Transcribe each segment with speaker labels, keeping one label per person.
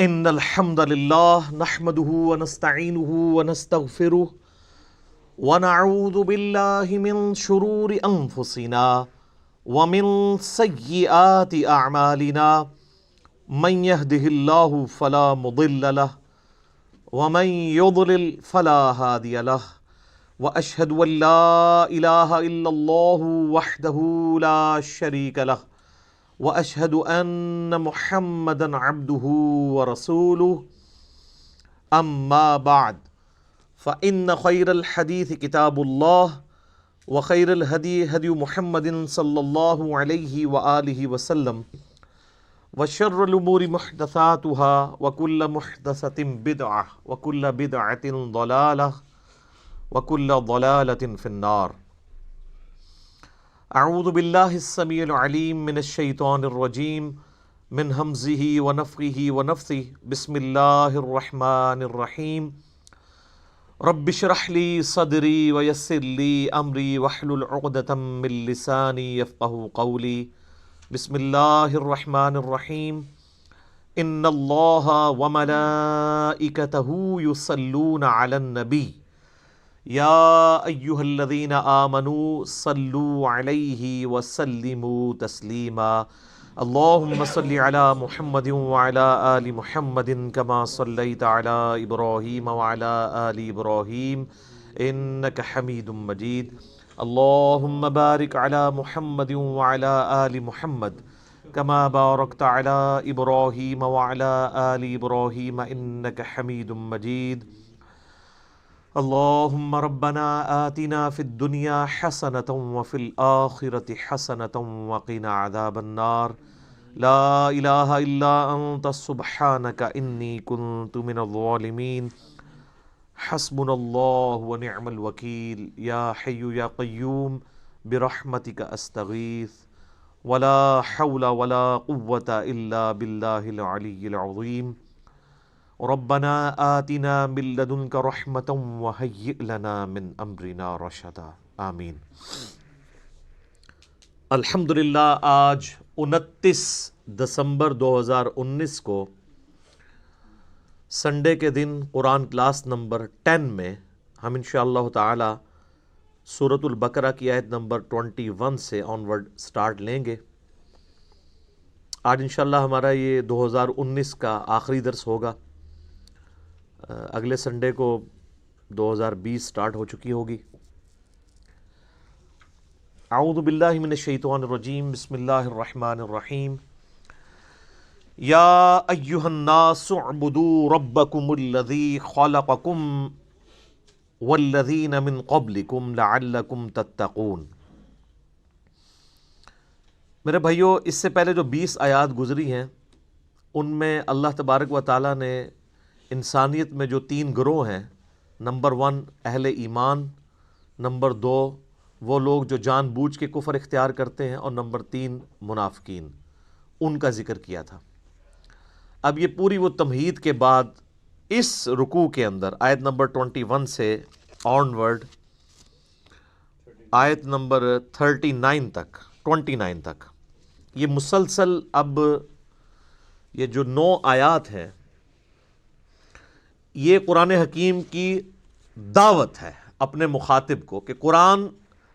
Speaker 1: ان الحمد للہ نحمده ونستعینه ونستغفره ونعوذ باللہ من شرور انفسنا ومن سیئات اعمالنا من يهده اللہ فلا مضل له ومن يضلل فلا هادی له واشهد ان لا الہ الا اللہ وحدہ لا شریک له واشهد ان محمدا عبده ورسوله اما بعد فان خیر الحدیث کتاب اللہ وخیر الہدی ہدی محمد صلی اللہ علیہ وآلہ وسلم وشر الامور محدثاتها وكل محدثۃ بدعہ وكل بدعۃ ضلالہ وكل ضلالۃ فی النار۔ اعوذ باللہ السمیع العلیم من الشیطان الرجیم من ہمزہ ونفخہ ونفثہ بسم اللہ الرحمن الرحیم رب اشرح لی صدری ویسر لی امری واحلل عقدۃ من لسانی یفقہوا قولی بسم اللہ الرحمن الرحیم ان اللہ وملائکتہ یصلون علی النبی یا ایہا الذین آمنوا صلوا علیہ وسلموا تسلیما اللہم صل علی محمد وعلی آل محمد کما صلیت علی ابراہیم وعلی آل ابراہیم انک حمید مجید اللہم بارک علی محمد وعلی آل محمد کما بارکت علی ابراہیم وعلی آل ابراہیم انک حمید مجید اللہم ربنا آتنا فی الدنیا حسنة وفی الآخرة حسنة وقنا عذاب النار لا الہ الا انت سبحانک انی کنت من الظالمین حسبنا اللہ ونعم الوکیل یا حی یا قیوم برحمتک استغیث ولا حول ولا قوة الا باللہ العلی العظیم ربنا آتنا من لدنک رحمتا وہیئ لنا من امرنا رشدا آمین۔ الحمدللہ آج 29 دسمبر 2019 کو سنڈے کے دن قرآن کلاس نمبر 10 میں ہم انشاءاللہ تعالی سورۃ البقرہ کی آیت نمبر 21 سے آنورڈ سٹارٹ لیں گے۔ آج انشاءاللہ ہمارا یہ 2019 کا آخری درس ہوگا، اگلے سنڈے کو 2020 سٹارٹ ہو چکی ہوگی۔ اعوذ باللہ من الشیطان الرجیم بسم اللہ الرحمن الرحیم یا ایہا الناس اعبدوا ربکم الذی خلقکم والذین من قبلکم لعلکم تتقون۔ میرے بھائیو، اس سے پہلے جو 20 آیات گزری ہیں ان میں اللہ تبارک و تعالیٰ نے انسانیت میں جو 3 گروہ ہیں، نمبر 1 اہل ایمان، نمبر 2 وہ لوگ جو جان بوجھ کے کفر اختیار کرتے ہیں، اور نمبر 3 منافقین، ان کا ذکر کیا تھا۔ اب یہ پوری وہ تمہید کے بعد اس رکوع کے اندر آیت نمبر 21 سے آنورڈ آیت نمبر 29 تک یہ مسلسل اب یہ جو 9 آیات ہیں یہ قرآن حکیم کی دعوت ہے اپنے مخاطب کو، کہ قرآن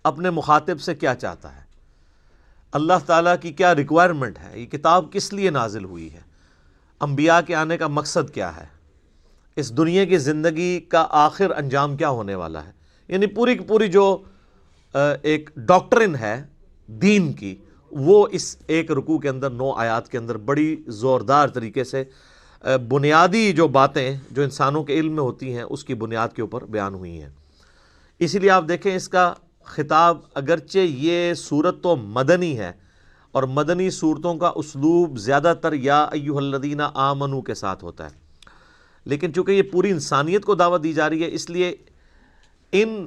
Speaker 1: اپنے مخاطب سے کیا چاہتا ہے، اللہ تعالیٰ کی کیا ریکوائرمنٹ ہے، یہ کتاب کس لیے نازل ہوئی ہے، انبیاء کے آنے کا مقصد کیا ہے، اس دنیا کی زندگی کا آخر انجام کیا ہونے والا ہے۔ یعنی پوری کی پوری جو ایک ڈاکٹرن ہے دین کی، وہ اس ایک رکوع کے اندر 9 آیات کے اندر بڑی زوردار طریقے سے بنیادی جو باتیں جو انسانوں کے علم میں ہوتی ہیں اس کی بنیاد کے اوپر بیان ہوئی ہیں۔ اسی لیے آپ دیکھیں اس کا خطاب، اگرچہ یہ صورت تو مدنی ہے اور مدنی صورتوں کا اسلوب زیادہ تر یا ایھا الذین آمنوا کے ساتھ ہوتا ہے، لیکن چونکہ یہ پوری انسانیت کو دعوت دی جا رہی ہے اس لیے ان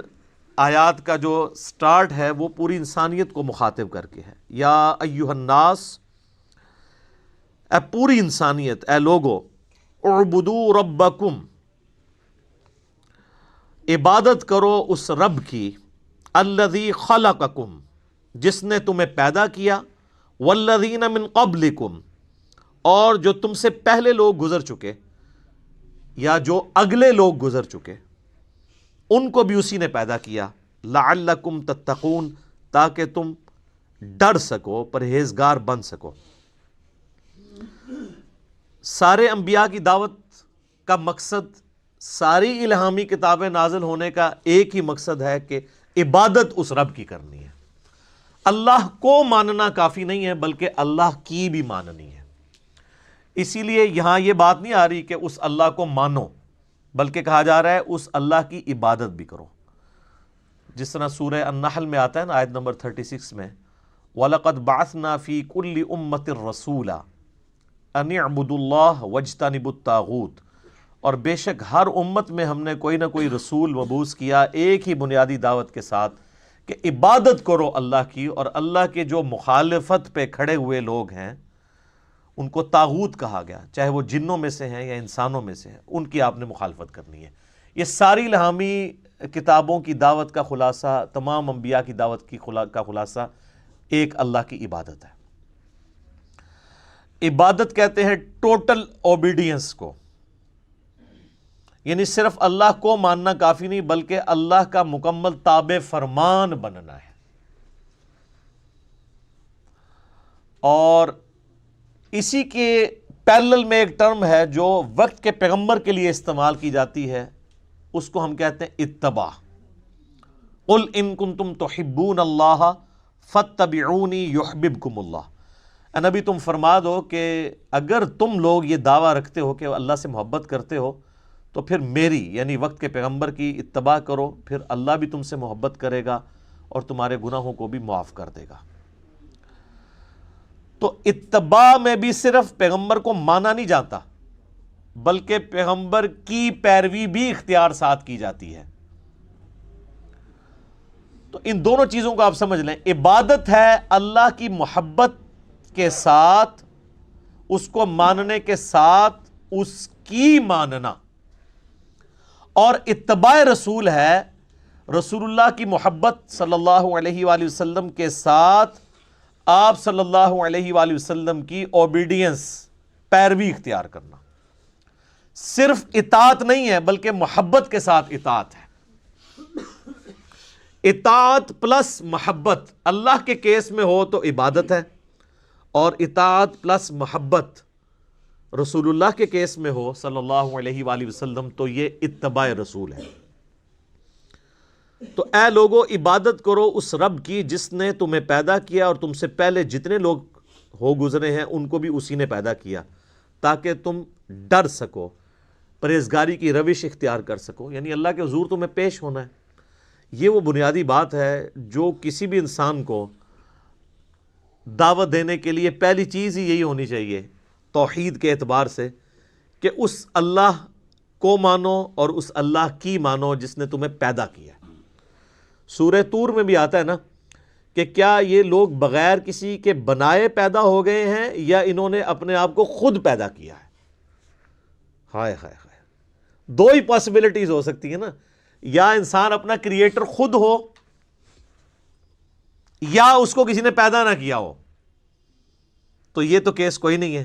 Speaker 1: آیات کا جو سٹارٹ ہے وہ پوری انسانیت کو مخاطب کر کے ہے۔ یا ایھا الناس، اے پوری انسانیت، اے لوگو، اعبدوا ربکم، عبادت کرو اس رب کی، الذی خلقکم، جس نے تمہیں پیدا کیا، والذین من قبلکم، اور جو تم سے پہلے لوگ گزر چکے یا جو اگلے لوگ گزر چکے ان کو بھی اسی نے پیدا کیا، لعلکم تتقون، تاکہ تم ڈر سکو، پرہیزگار بن سکو۔ سارے انبیاء کی دعوت کا مقصد، ساری الہامی کتابیں نازل ہونے کا ایک ہی مقصد ہے کہ عبادت اس رب کی کرنی ہے۔ اللہ کو ماننا کافی نہیں ہے بلکہ اللہ کی بھی ماننی ہے۔ اسی لیے یہاں یہ بات نہیں آ رہی کہ اس اللہ کو مانو، بلکہ کہا جا رہا ہے اس اللہ کی عبادت بھی کرو، جس طرح سورہ النحل میں آتا ہے نا، آیت نمبر 36 میں، وَلَقَدْ بَعَثْنَا فِي كُلِّ أُمَّةٍ رَسُولًا أَنِ اعْبُدُوا اللَّهَ وَاجْتَنِبُوا الطَّاغُوتَ، اور بے شک ہر امت میں ہم نے کوئی نہ کوئی رسول مبعوث کیا ایک ہی بنیادی دعوت کے ساتھ کہ عبادت کرو اللہ کی، اور اللہ کے جو مخالفت پہ کھڑے ہوئے لوگ ہیں ان کو طاغوت کہا گیا، چاہے وہ جنوں میں سے ہیں یا انسانوں میں سے ہیں، ان کی آپ نے مخالفت کرنی ہے۔ یہ ساری الہامی کتابوں کی دعوت کا خلاصہ، تمام انبیاء کی دعوت کا خلاصہ ایک اللہ کی عبادت ہے۔ عبادت کہتے ہیں ٹوٹل اوبیڈینس کو، یعنی صرف اللہ کو ماننا کافی نہیں بلکہ اللہ کا مکمل تابع فرمان بننا ہے۔ اور اسی کے پیرلل میں ایک ٹرم ہے جو وقت کے پیغمبر کے لیے استعمال کی جاتی ہے، اس کو ہم کہتے ہیں اتباع۔ قل ان کنتم تحبون اللہ فاتبعونی یحببکم اللہ، اے نبی تم فرما دو کہ اگر تم لوگ یہ دعویٰ رکھتے ہو کہ اللہ سے محبت کرتے ہو تو پھر میری یعنی وقت کے پیغمبر کی اتباع کرو، پھر اللہ بھی تم سے محبت کرے گا اور تمہارے گناہوں کو بھی معاف کر دے گا۔ تو اتباع میں بھی صرف پیغمبر کو مانا نہیں جاتا بلکہ پیغمبر کی پیروی بھی اختیار ساتھ کی جاتی ہے۔ تو ان دونوں چیزوں کو آپ سمجھ لیں، عبادت ہے اللہ کی محبت کے ساتھ، اس کو ماننے کے ساتھ اس کی ماننا، اور اتباع رسول ہے رسول اللہ کی محبت صلی اللہ علیہ وآلہ وسلم کے ساتھ آپ صلی اللہ علیہ وآلہ وسلم کی اوبیڈینس، پیروی اختیار کرنا۔ صرف اطاعت نہیں ہے بلکہ محبت کے ساتھ اطاعت ہے۔ اطاعت پلس محبت اللہ کے کیس میں ہو تو عبادت ہے، اور اطاعت پلس محبت رسول اللہ کے کیس میں ہو صلی اللہ علیہ وآلہ وسلم تو یہ اتباع رسول ہے۔ تو اے لوگو عبادت کرو اس رب کی جس نے تمہیں پیدا کیا اور تم سے پہلے جتنے لوگ ہو گزرے ہیں ان کو بھی اسی نے پیدا کیا، تاکہ تم ڈر سکو، پرہیزگاری کی روش اختیار کر سکو، یعنی اللہ کے حضور تمہیں پیش ہونا ہے۔ یہ وہ بنیادی بات ہے جو کسی بھی انسان کو دعوت دینے کے لیے پہلی چیز ہی یہی ہونی چاہیے توحید کے اعتبار سے، کہ اس اللہ کو مانو اور اس اللہ کی مانو جس نے تمہیں پیدا کیا۔ سورہ طور میں بھی آتا ہے نا کہ کیا یہ لوگ بغیر کسی کے بنائے پیدا ہو گئے ہیں یا انہوں نے اپنے آپ کو خود پیدا کیا ہے؟ ہائے ہائے ہائے، دو ہی پاسبلٹیز ہو سکتی ہیں نا، یا انسان اپنا کریٹر خود ہو یا اس کو کسی نے پیدا نہ کیا ہو۔ تو یہ تو کیس کوئی نہیں ہے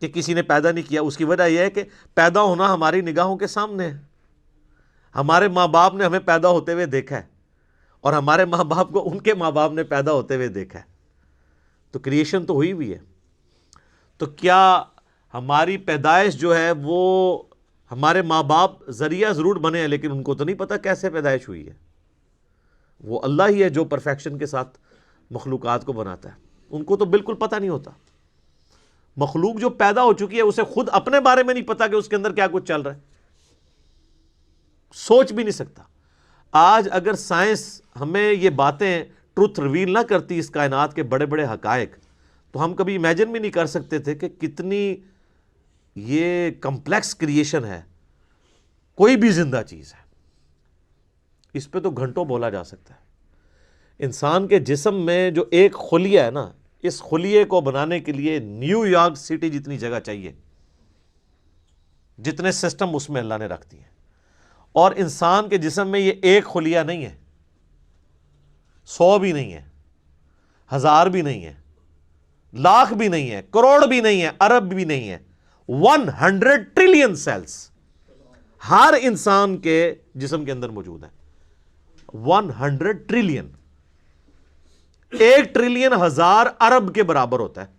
Speaker 1: کہ کسی نے پیدا نہیں کیا۔ اس کی وجہ یہ ہے کہ پیدا ہونا ہماری نگاہوں کے سامنے ہے، ہمارے ماں باپ نے ہمیں پیدا ہوتے ہوئے دیکھا ہے اور ہمارے ماں باپ کو ان کے ماں باپ نے پیدا ہوتے ہوئے دیکھا ہے، تو کریشن تو ہوئی بھی ہے۔ تو کیا ہماری پیدائش جو ہے وہ ہمارے ماں باپ ذریعہ ضرور بنے ہیں لیکن ان کو تو نہیں پتہ کیسے پیدائش ہوئی ہے؟ وہ اللہ ہی ہے جو پرفیکشن کے ساتھ مخلوقات کو بناتا ہے، ان کو تو بالکل پتہ نہیں ہوتا۔ مخلوق جو پیدا ہو چکی ہے اسے خود اپنے بارے میں نہیں پتا کہ اس کے اندر کیا کچھ چل رہا ہے، سوچ بھی نہیں سکتا۔ آج اگر سائنس ہمیں یہ باتیں ٹروتھ ریویل نہ کرتی اس کائنات کے بڑے بڑے حقائق، تو ہم کبھی امیجن بھی نہیں کر سکتے تھے کہ کتنی یہ کمپلیکس کریشن ہے، کوئی بھی زندہ چیز ہے۔ اس پہ تو گھنٹوں بولا جا سکتا ہے۔ انسان کے جسم میں جو ایک خلیہ ہے نا، اس خلیے کو بنانے کے لیے نیو یارک سٹی جتنی جگہ چاہیے، جتنے سسٹم اس میں اللہ نے رکھ دیے، اور انسان کے جسم میں یہ ایک خلیہ نہیں ہے، 100 بھی نہیں ہے، 1000 بھی نہیں ہے، لاکھ بھی نہیں ہے، کروڑ بھی نہیں ہے، ارب بھی نہیں ہے، 100 ٹریلین سیلز ہر انسان کے جسم کے اندر موجود ہیں. 100 ٹریلین، 1 ٹریلین 1000 ارب کے برابر ہوتا ہے.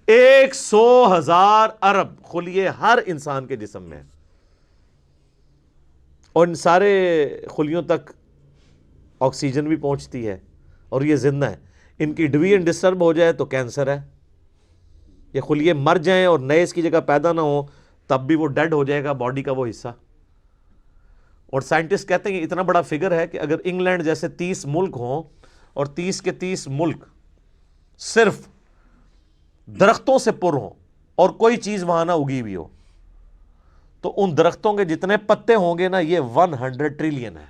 Speaker 1: 100,000 ارب خلیے ہر انسان کے جسم میں، اور ان سارے خلیوں تک آکسیجن بھی پہنچتی ہے اور یہ زندہ ہے. ان کی ڈویژن ڈسٹرب ہو جائے تو کینسر ہے. یہ خلیے مر جائیں اور نئے اس کی جگہ پیدا نہ ہو تب بھی وہ ڈیڈ ہو جائے گا باڈی کا وہ حصہ. اور سائنٹسٹ کہتے ہیں کہ اتنا بڑا فگر ہے کہ اگر انگلینڈ جیسے 30 ملک ہوں اور 30 کے 30 ملک صرف درختوں سے پر ہوں اور کوئی چیز وہاں نہ اگی ہوئی ہو تو ان درختوں کے جتنے پتے ہوں گے نا یہ 100 ٹریلین ہے.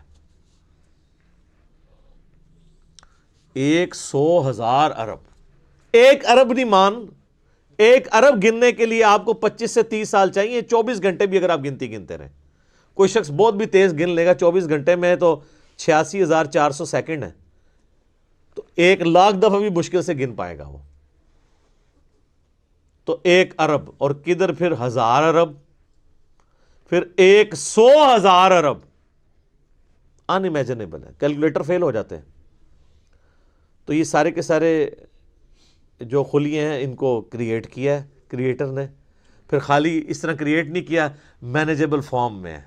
Speaker 1: 100,000 ارب. 1 ارب نہیں مان، 1 ارب گننے کے لیے آپ کو 25 سے 30 سال چاہیے. 24 گھنٹے بھی اگر آپ گنتے رہیں، کوئی شخص بہت بھی تیز گن لے گا 24 گھنٹے میں تو 86,400 سیکنڈ ہے، تو 1,00,000 دفعہ بھی مشکل سے گن پائے گا وہ. تو 1 ارب، اور کدھر پھر 1000 ارب، پھر 100,000 ارب. ان امیجنیبل ہے، کیلکولیٹر فیل ہو جاتے ہیں. تو یہ سارے کے سارے جو خلیے ہیں ان کو کریٹ کیا ہے کریٹر نے. پھر خالی اس طرح کریٹ نہیں کیا، مینیجیبل فارم میں ہے.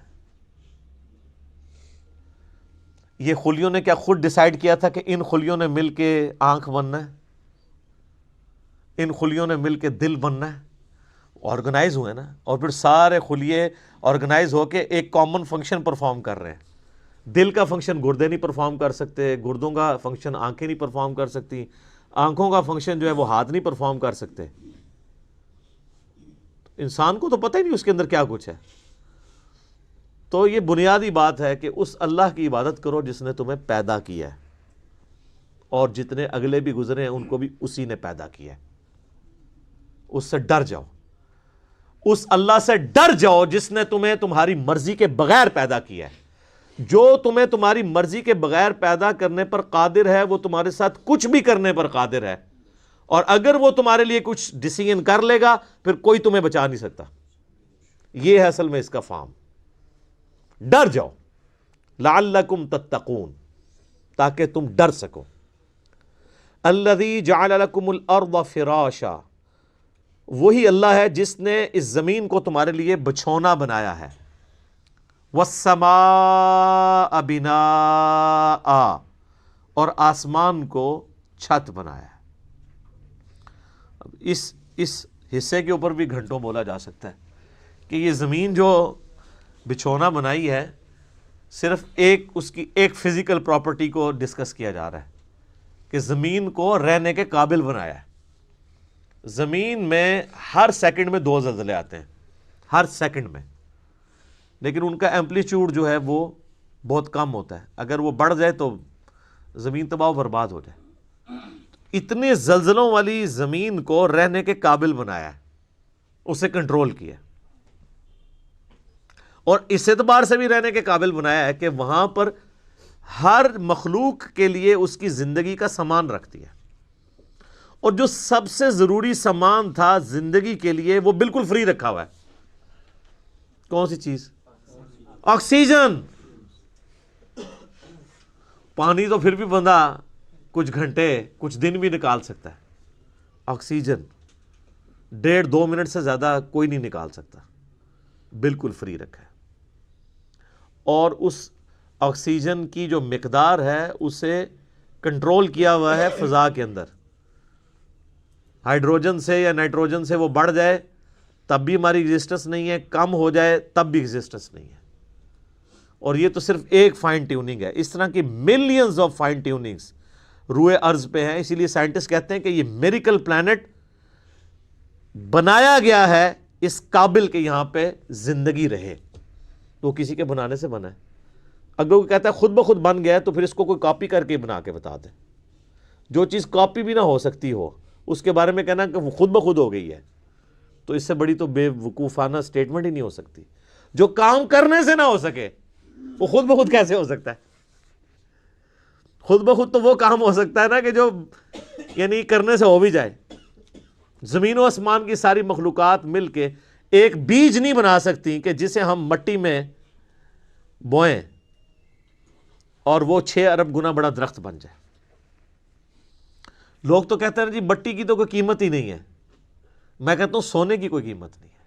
Speaker 1: یہ خلیوں نے کیا خود ڈیسائیڈ کیا تھا کہ ان خلیوں نے مل کے آنکھ بننا ہے، ان خلیوں نے مل کے دل بننا ہے؟ آرگنائز ہوئے نا، اور پھر سارے خلیے آرگنائز ہو کے ایک کامن فنکشن پرفارم کر رہے ہیں. دل کا فنکشن گردے نہیں پرفارم کر سکتے، گردوں کا فنکشن آنکھیں نہیں پرفارم کر سکتی، آنکھوں کا فنکشن جو ہے وہ ہاتھ نہیں پرفارم کر سکتے. انسان کو تو پتہ ہی نہیں اس کے اندر کیا کچھ ہے. تو یہ بنیادی بات ہے کہ اس اللہ کی عبادت کرو جس نے تمہیں پیدا کیا ہے، اور جتنے اگلے بھی گزرے ہیں ان کو بھی اسی نے پیدا کیا ہے. اس سے ڈر جاؤ، اس اللہ سے ڈر جاؤ جس نے تمہیں تمہاری مرضی کے بغیر پیدا کیا ہے. جو تمہیں تمہاری مرضی کے بغیر پیدا کرنے پر قادر ہے وہ تمہارے ساتھ کچھ بھی کرنے پر قادر ہے، اور اگر وہ تمہارے لیے کچھ ڈیسیژن کر لے گا پھر کوئی تمہیں بچا نہیں سکتا. یہ ہے اصل میں اس کا فارم. ڈر جاؤ لعلکم تتقون، تاکہ تم ڈر سکو. الذی جعل لکم الارض فراشا، وہی اللہ ہے جس نے اس زمین کو تمہارے لیے بچھونا بنایا ہے. والسماء بناء، اور آسمان کو چھت بنایا ہے. اب اس حصے کے اوپر بھی گھنٹوں بولا جا سکتا ہے کہ یہ زمین جو بچھونا بنائی ہے صرف اس کی ایک فزیکل پراپرٹی کو ڈسکس کیا جا رہا ہے کہ زمین کو رہنے کے قابل بنایا ہے. زمین میں ہر سیکنڈ میں 2 زلزلے آتے ہیں، ہر سیکنڈ میں، لیکن ان کا ایمپلیٹیوڈ جو ہے وہ بہت کم ہوتا ہے. اگر وہ بڑھ جائے تو زمین تباہ و برباد ہو جائے. اتنے زلزلوں والی زمین کو رہنے کے قابل بنایا ہے، اسے کنٹرول کیا، اور اس اعتبار سے بھی رہنے کے قابل بنایا ہے کہ وہاں پر ہر مخلوق کے لیے اس کی زندگی کا سامان رکھتی ہے. اور جو سب سے ضروری سامان تھا زندگی کے لیے وہ بالکل فری رکھا ہوا ہے. کون سی چیز؟ آکسیجن. پانی تو پھر بھی بندہ کچھ گھنٹے کچھ دن بھی نکال سکتا ہے، آکسیجن 1.5-2 منٹ سے زیادہ کوئی نہیں نکال سکتا. بالکل فری رکھا ہے. اور اس آکسیجن کی جو مقدار ہے اسے کنٹرول کیا ہوا ہے فضا کے اندر. ہائیڈروجن سے یا نائٹروجن سے وہ بڑھ جائے تب بھی ہماری ایگزسٹنس نہیں ہے، کم ہو جائے تب بھی ایگزسٹنس نہیں ہے. اور یہ تو صرف ایک فائن ٹیوننگ ہے، اس طرح کی ملینز آف فائن ٹیوننگز روئے ارض پہ ہیں. اسی لیے سائنٹسٹ کہتے ہیں کہ یہ میریکل پلانٹ بنایا گیا ہے اس قابل کہ یہاں پہ زندگی رہے. تو کسی کے بنانے سے بنا ہے. اگر وہ کہتا ہے خود بخود بن گیا ہے تو پھر اس کو کوئی کاپی کر کے بنا کے بتا دے. جو چیز کاپی بھی نہ ہو سکتی ہو اس کے بارے میں کہنا کہ وہ خود بخود ہو گئی ہے تو اس سے بڑی تو بے وقوفانہ سٹیٹمنٹ ہی نہیں ہو سکتی. جو کام کرنے سے نہ ہو سکے وہ خود بخود کیسے ہو سکتا ہے؟ خود بخود تو وہ کام ہو سکتا ہے نا کہ جو یعنی کرنے سے ہو بھی جائے. زمین و آسمان کی ساری مخلوقات مل کے ایک بیج نہیں بنا سکتی کہ جسے ہم مٹی میں بوئیں اور وہ 6 ارب گنا بڑا درخت بن جائے۔ لوگ تو کہتے ہیں جی مٹی کی تو کوئی قیمت ہی نہیں ہے، میں کہتا ہوں سونے کی کوئی قیمت نہیں ہے۔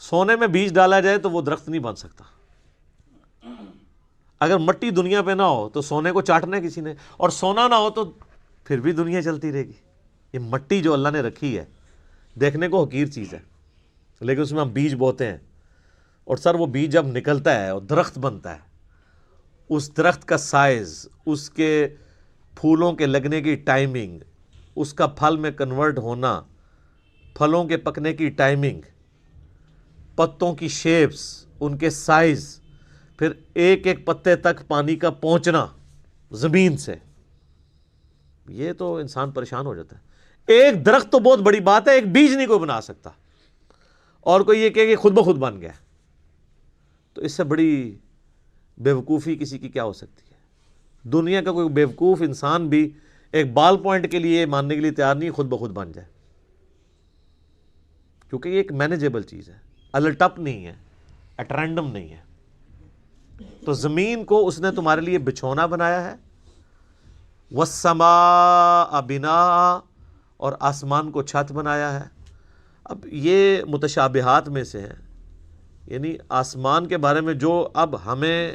Speaker 1: سونے میں بیج ڈالا جائے تو وہ درخت نہیں بن سکتا۔ اگر مٹی دنیا پہ نہ ہو تو سونے کو چاٹنا ہے کسی نے، اور سونا نہ ہو تو پھر بھی دنیا چلتی رہے گی۔ یہ مٹی جو اللہ نے رکھی ہے دیکھنے کو حقیر چیز ہے، لیکن اس میں ہم بیج بوتے ہیں، اور سر وہ بیج جب نکلتا ہے اور درخت بنتا ہے، اس درخت کا سائز، اس کے پھولوں کے لگنے کی ٹائمنگ، اس کا پھل میں کنورٹ ہونا، پھلوں کے پکنے کی ٹائمنگ، پتوں کی شیپس، ان کے سائز، پھر ایک ایک پتے تک پانی کا پہنچنا زمین سے، یہ تو انسان پریشان ہو جاتا ہے۔ ایک درخت تو بہت بڑی بات ہے، ایک بیج نہیں کوئی بنا سکتا، اور کوئی یہ کہ خود بخود بن گیا، تو اس سے بڑی بیوقوفی کسی کی کیا ہو سکتی ہے؟ دنیا کا کوئی بیوقوف انسان بھی ایک بال پوائنٹ کے لیے ماننے کے لیے تیار نہیں خود بخود بن جائے، کیونکہ یہ ایک مینیجیبل چیز ہے، الٹپ نہیں ہے، ایٹ رینڈم نہیں ہے۔ تو زمین کو اس نے تمہارے لیے بچھونا بنایا ہے، وَالسَّمَاءَ بِنَاءً، اور آسمان کو چھت بنایا ہے۔ اب یہ متشابہات میں سے ہیں، یعنی آسمان کے بارے میں جو اب ہمیں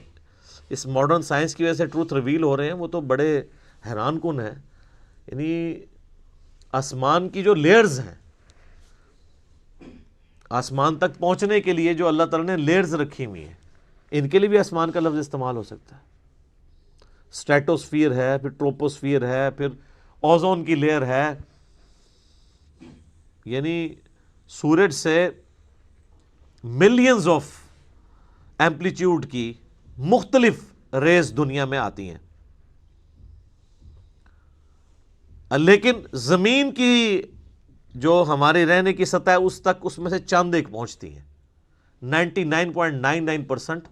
Speaker 1: اس ماڈرن سائنس کی وجہ سے ٹروتھ ریویل ہو رہے ہیں وہ تو بڑے حیران کن ہیں۔ یعنی آسمان کی جو لیئرز ہیں، آسمان تک پہنچنے کے لیے جو اللہ تعالیٰ نے لیئرز رکھی ہوئی ہیں، ان کے لیے بھی آسمان کا لفظ استعمال ہو سکتا ہے۔ اسٹریٹوسفیئر ہے، پھر ٹروپوسفیئر ہے، پھر اوزون کی لیئر ہے، یعنی سورج سے ملینز آف ایمپلیٹیوڈ کی مختلف ریز دنیا میں آتی ہیں، لیکن زمین کی جو ہماری رہنے کی سطح ہے اس تک اس میں سے چند ایک پہنچتی ہیں۔ 99.99%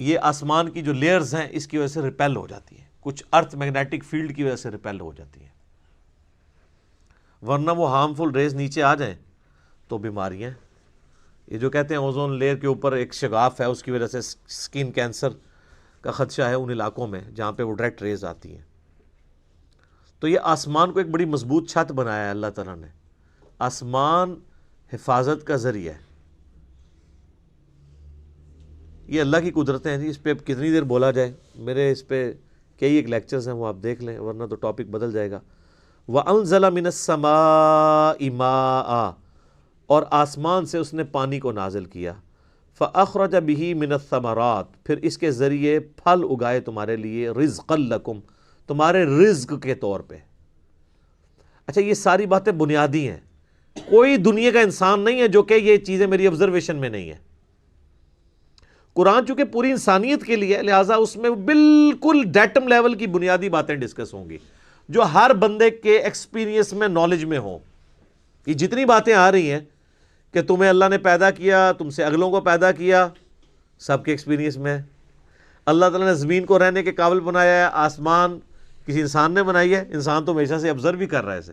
Speaker 1: یہ آسمان کی جو لیئرز ہیں اس کی وجہ سے ریپیل ہو جاتی ہیں، کچھ ارتھ میگنیٹک فیلڈ کی وجہ سے ریپیل ہو جاتی ہیں، ورنہ وہ ہارمفل ریز نیچے آ جائیں تو بیماریاں۔ یہ جو کہتے ہیں اوزون لیئر کے اوپر ایک شگاف ہے، اس کی وجہ سے سکن کینسر کا خدشہ ہے ان علاقوں میں جہاں پہ وہ ڈائریکٹ ریز آتی ہیں۔ تو یہ آسمان کو ایک بڑی مضبوط چھت بنایا ہے اللہ تعالیٰ نے۔ آسمان حفاظت کا ذریعہ ہے، یہ اللہ کی قدرتیں ہیں جی، اس پہ کتنی دیر بولا جائے، میرے اس پہ کئی ایک لیکچرز ہیں، وہ آپ دیکھ لیں ورنہ تو ٹاپک بدل جائے گا۔ وَأَنزَلَ مِنَ السَّمَاءِ مَاءً، اور آسمان سے اس نے پانی کو نازل کیا، فَأَخْرَجَ بِهِ مِنَ الثَّمَرَاتِ، پھر اس کے ذریعے پھل اگائے تمہارے لیے، رِزْقًا لَكُمْ، تمہارے رزق کے طور پہ۔ اچھا یہ ساری باتیں بنیادی ہیں، کوئی دنیا کا انسان نہیں ہے جو کہ یہ چیزیں میری آبزرویشن میں نہیں ہے۔ قرآن چونکہ پوری انسانیت کے لیے ہے، لہٰذا اس میں بالکل ڈیٹم لیول کی بنیادی باتیں ڈسکس ہوں گی جو ہر بندے کے ایکسپیرینس میں، نالج میں ہوں۔ یہ جتنی باتیں آ رہی ہیں کہ تمہیں اللہ نے پیدا کیا، تم سے اگلوں کو پیدا کیا، سب کے ایکسپیرینس میں ہے۔ اللہ تعالیٰ نے زمین کو رہنے کے قابل بنایا ہے، آسمان کسی انسان نے بنائی ہے، انسان تو ہمیشہ سے آبزرو بھی کر رہا ہے اسے،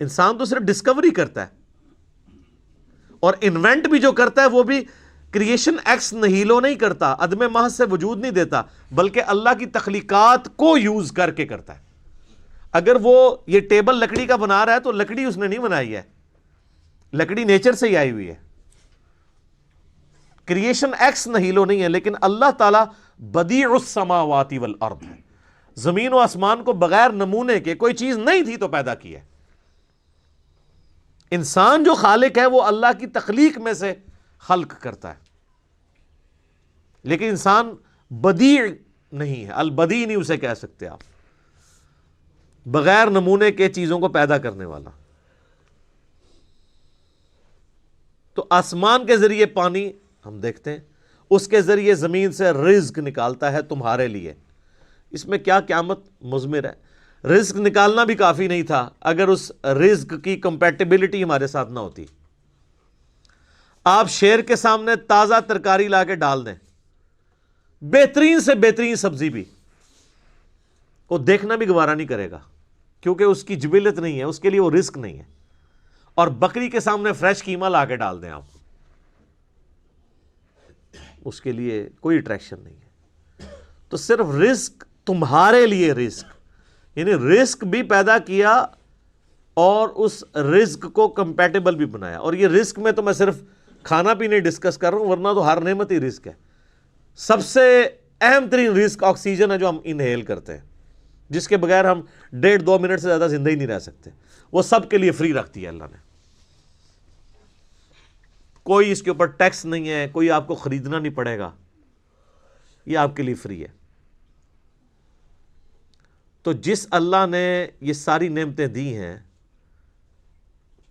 Speaker 1: انسان تو صرف ڈسکوری کرتا ہے، اور انوینٹ بھی جو کرتا ہے وہ بھی کریشن ایکس نہیلو نہیں کرتا، عدم محض سے وجود نہیں دیتا، بلکہ اللہ کی تخلیقات کو یوز کر کے کرتا ہے۔ اگر وہ یہ ٹیبل لکڑی کا بنا رہا ہے تو لکڑی اس نے نہیں بنائی ہے، لکڑی نیچر سے ہی آئی ہوئی ہے، کریشن ایکس نہیلو نہیں ہے، لیکن اللہ تعالیٰ بدیع السماوات والارض ہے، زمین و آسمان کو بغیر نمونے کے، کوئی چیز نہیں تھی تو پیدا کی ہے۔ انسان جو خالق ہے وہ اللہ کی تخلیق میں سے خلق کرتا ہے، لیکن انسان بدیع نہیں ہے، البدیع نہیں اسے کہہ سکتے آپ، بغیر نمونے کے چیزوں کو پیدا کرنے والا۔ تو آسمان کے ذریعے پانی ہم دیکھتے ہیں، اس کے ذریعے زمین سے رزق نکالتا ہے تمہارے لیے۔ اس میں کیا قیامت مضمر ہے، رزق نکالنا بھی کافی نہیں تھا اگر اس رزق کی کمپیٹیبلٹی ہمارے ساتھ نہ ہوتی۔ آپ شیر کے سامنے تازہ ترکاری لا کے ڈال دیں، بہترین سے بہترین سبزی بھی، وہ دیکھنا بھی گوارا نہیں کرے گا کیونکہ اس کی جبلت نہیں ہے، اس کے لیے وہ رزق نہیں ہے. اور بکری کے سامنے فریش قیمہ لا کے ڈال دیں آپ، اس کے لیے کوئی اٹریکشن نہیں ہے. تو صرف رزق تمہارے لیے رزق، یعنی رزق بھی پیدا کیا اور اس رزق کو کمپیٹیبل بھی بنایا. اور یہ رزق میں تو میں صرف کھانا پینے ڈسکس کر رہا ہوں، ورنہ تو ہر نعمت ہی رزق ہے. سب سے اہم ترین رزق آکسیجن ہے جو ہم انہیل کرتے ہیں، جس کے بغیر ہم 1.5-2 منٹ سے زیادہ زندہ ہی نہیں رہ سکتے. وہ سب کے لیے فری رکھتی ہے اللہ نے، کوئی اس کے اوپر ٹیکس نہیں ہے، کوئی آپ کو خریدنا نہیں پڑے گا، یہ آپ کے لیے فری ہے. تو جس اللہ نے یہ ساری نعمتیں دی ہیں،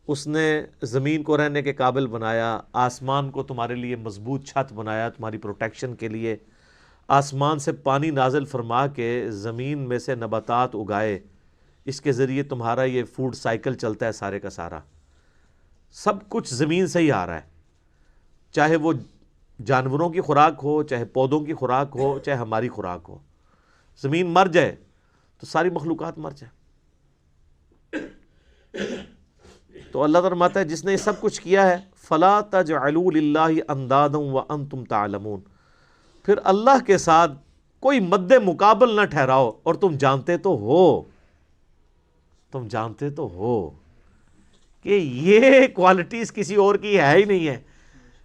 Speaker 1: اس نے زمین کو رہنے کے قابل بنایا، آسمان کو تمہارے لیے مضبوط چھت بنایا تمہاری پروٹیکشن کے لیے، آسمان سے پانی نازل فرما کے زمین میں سے نباتات اگائے، اس کے ذریعے تمہارا یہ فوڈ سائیکل چلتا ہے سارے کا سارا. سب کچھ زمین سے ہی آ رہا ہے، چاہے وہ جانوروں کی خوراک ہو، چاہے پودوں کی خوراک ہو، چاہے ہماری خوراک ہو. زمین مر جائے تو ساری مخلوقات مر جائے. تو اللہ تعالیٰ فرماتا ہے جس نے یہ سب کچھ کیا ہے، فَلَا تَجْعَلُوا لِلَّهِ أَنْدَادًا وَأَنْتُمْ تَعْلَمُونَ، پھر اللہ کے ساتھ کوئی مد مقابل نہ ٹھہراؤ اور تم جانتے تو ہو، تم جانتے تو ہو کہ یہ کوالٹیز کسی اور کی ہے ہی نہیں ہے.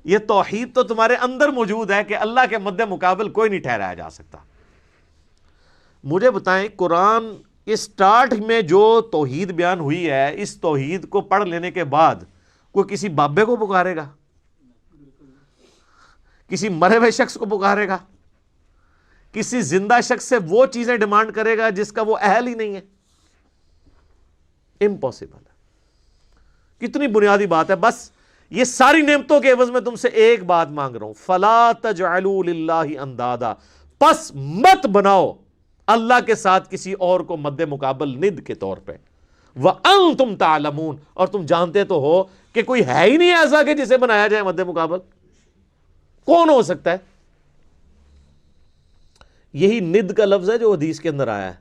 Speaker 1: یہ توحید تو تمہارے اندر موجود ہے کہ اللہ کے مد مقابل کوئی نہیں ٹھہرایا جا سکتا. مجھے بتائیں، قرآن اسٹارٹ میں جو توحید بیان ہوئی ہے، اس توحید کو پڑھ لینے کے بعد کوئی کسی بابے کو پکارے گا؟ کسی مرے ہوئے شخص کو پکارے گا؟ کسی زندہ شخص سے وہ چیزیں ڈیمانڈ کرے گا جس کا وہ اہل ہی نہیں ہے؟ امپاسبل ہے. کتنی بنیادی بات ہے. بس یہ ساری نعمتوں کے عوض میں تم سے ایک بات مانگ رہا ہوں، فَلَا تَجْعَلُوا لِلَّهِ أَنْدَادًا، پس مت بناؤ اللہ کے ساتھ کسی اور کو مد مقابل ند کے طور پہ. وَأَنْتُمْ تَعْلَمُونَ، اور تم جانتے تو ہو کہ کوئی ہے ہی نہیں ایسا کہ جسے بنایا جائے مد مقابل. کون ہو سکتا ہے؟ یہی ند کا لفظ ہے جو حدیث کے اندر آیا ہے،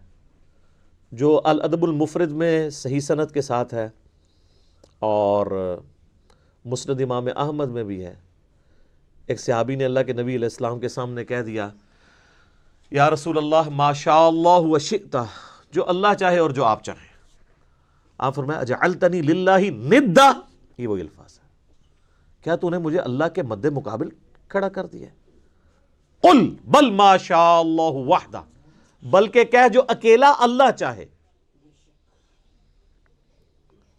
Speaker 1: جو الادب المفرد میں صحیح سند کے ساتھ ہے، اور مسند امام احمد میں بھی ہے. ایک صحابی نے اللہ کے نبی علیہ السلام کے سامنے کہہ دیا، یا رسول اللہ ما شاء اللہ وشئت، جو اللہ چاہے اور جو آپ چاہیں. آپ فرمایا اجعلتنی للہ ندا، یہ وہی الفاظ ہے، کیا تو نے مجھے اللہ کے مد مقابل کھڑا کر دیا؟ قل بل ما شاء اللہ وحدہ، بلکہ کہہ جو اکیلا اللہ چاہے.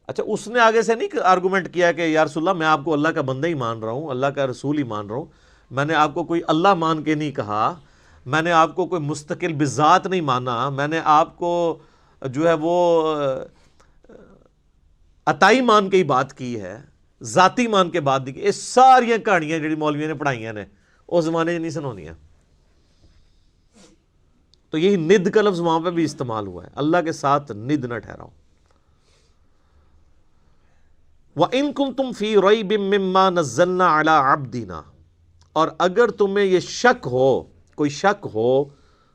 Speaker 1: اچھا، اس نے آگے سے نہیں آرگومنٹ کیا کہ یا رسول اللہ میں آپ کو اللہ کا بندہ ہی مان رہا ہوں، اللہ کا رسول ہی مان رہا ہوں، میں نے آپ کو کوئی اللہ مان کے نہیں کہا، میں نے آپ کو کوئی مستقل بذات نہیں مانا، میں نے آپ کو جو ہے وہ عطائی مان کے ہی بات کی ہے، ذاتی مان کے بات دی. یہ ساری کہانیاں جڑی مولویوں نے پڑھائیاں نے اس زمانے میں نہیں سنونیاں. تو یہی ند کا لفظ وہاں پہ بھی استعمال ہوا ہے، اللہ کے ساتھ ند نہ ٹھہراؤ. وَإِن كُنتُمْ فِي رَيْبٍ مِّمَّا نَزَّلْنَا عَلَىٰ عَبْدِنَا، اور اگر تمہیں یہ شک ہو، کوئی شک ہو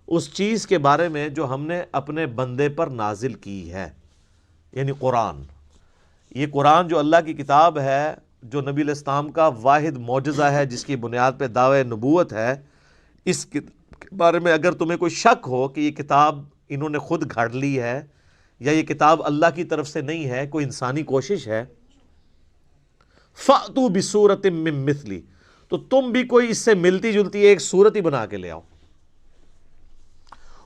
Speaker 1: اس چیز کے بارے میں جو ہم نے اپنے بندے پر نازل کی ہے، یعنی قرآن. یہ قرآن جو اللہ کی کتاب ہے، جو نبی علیہ السلام کا واحد معجزہ ہے، جس کی بنیاد پہ دعوی نبوت ہے، اس کے بارے میں اگر تمہیں کوئی شک ہو کہ یہ کتاب انہوں نے خود گھڑ لی ہے یا یہ کتاب اللہ کی طرف سے نہیں ہے، کوئی انسانی کوشش ہے، فَأْتُوا بِسُورَةٍ مِّن مِّثْلِهِ، تو تم بھی کوئی اس سے ملتی جلتی ایک صورت ہی بنا کے لے آؤ.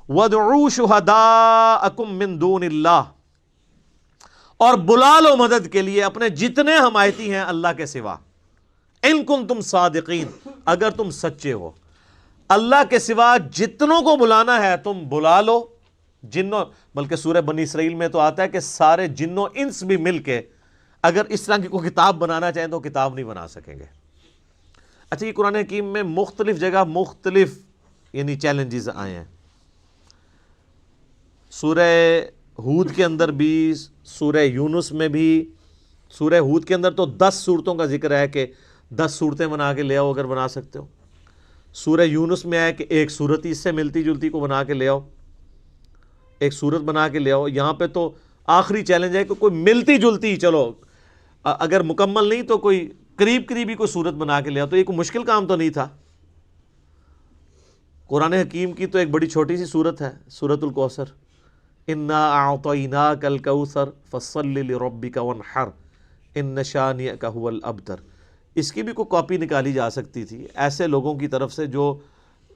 Speaker 1: وَادْعُوا شُهَدَاءَكُم مِّن دُونِ اللَّهِ، اور بلا لو مدد کے لیے اپنے جتنے حمایتی ہیں اللہ کے سوا. ان کنتم صادقین، اگر تم سچے ہو. اللہ کے سوا جتنوں کو بلانا ہے تم بلا لو. جنوں، بلکہ سورہ بنی اسرائیل میں تو آتا ہے کہ سارے جنوں انس بھی مل کے اگر اس طرح کی کوئی کتاب بنانا چاہیں تو کتاب نہیں بنا سکیں گے. اچھا، یہ قرآن حکیم میں مختلف جگہ مختلف یعنی چیلنجز آئے ہیں. سورہ ہود کے اندر بھی، سورہ یونس میں بھی. سورہ ہود کے اندر تو 10 صورتوں کا ذکر ہے کہ 10 صورتیں بنا کے لے آؤ اگر بنا سکتے ہو. سورہ یونس میں ہے کہ ایک صورت ہی اس سے ملتی جلتی کو بنا کے لے آؤ، ایک صورت بنا کے لے آؤ. یہاں پہ تو آخری چیلنج ہے کہ کوئی ملتی جلتی، چلو اگر مکمل نہیں تو کوئی قریب قریبی کوئی صورت بنا کے لیا، تو یہ کوئی مشکل کام تو نہیں تھا۔ قرآن حکیم کی تو ایک بڑی چھوٹی سی صورت ہے، سورۃ الکوثر، انا اعطیناک الکوثر فصل لربک وانحر ان شانئک ھو الابتر۔ اس کی بھی کوئی کاپی نکالی جا سکتی تھی ایسے لوگوں کی طرف سے جو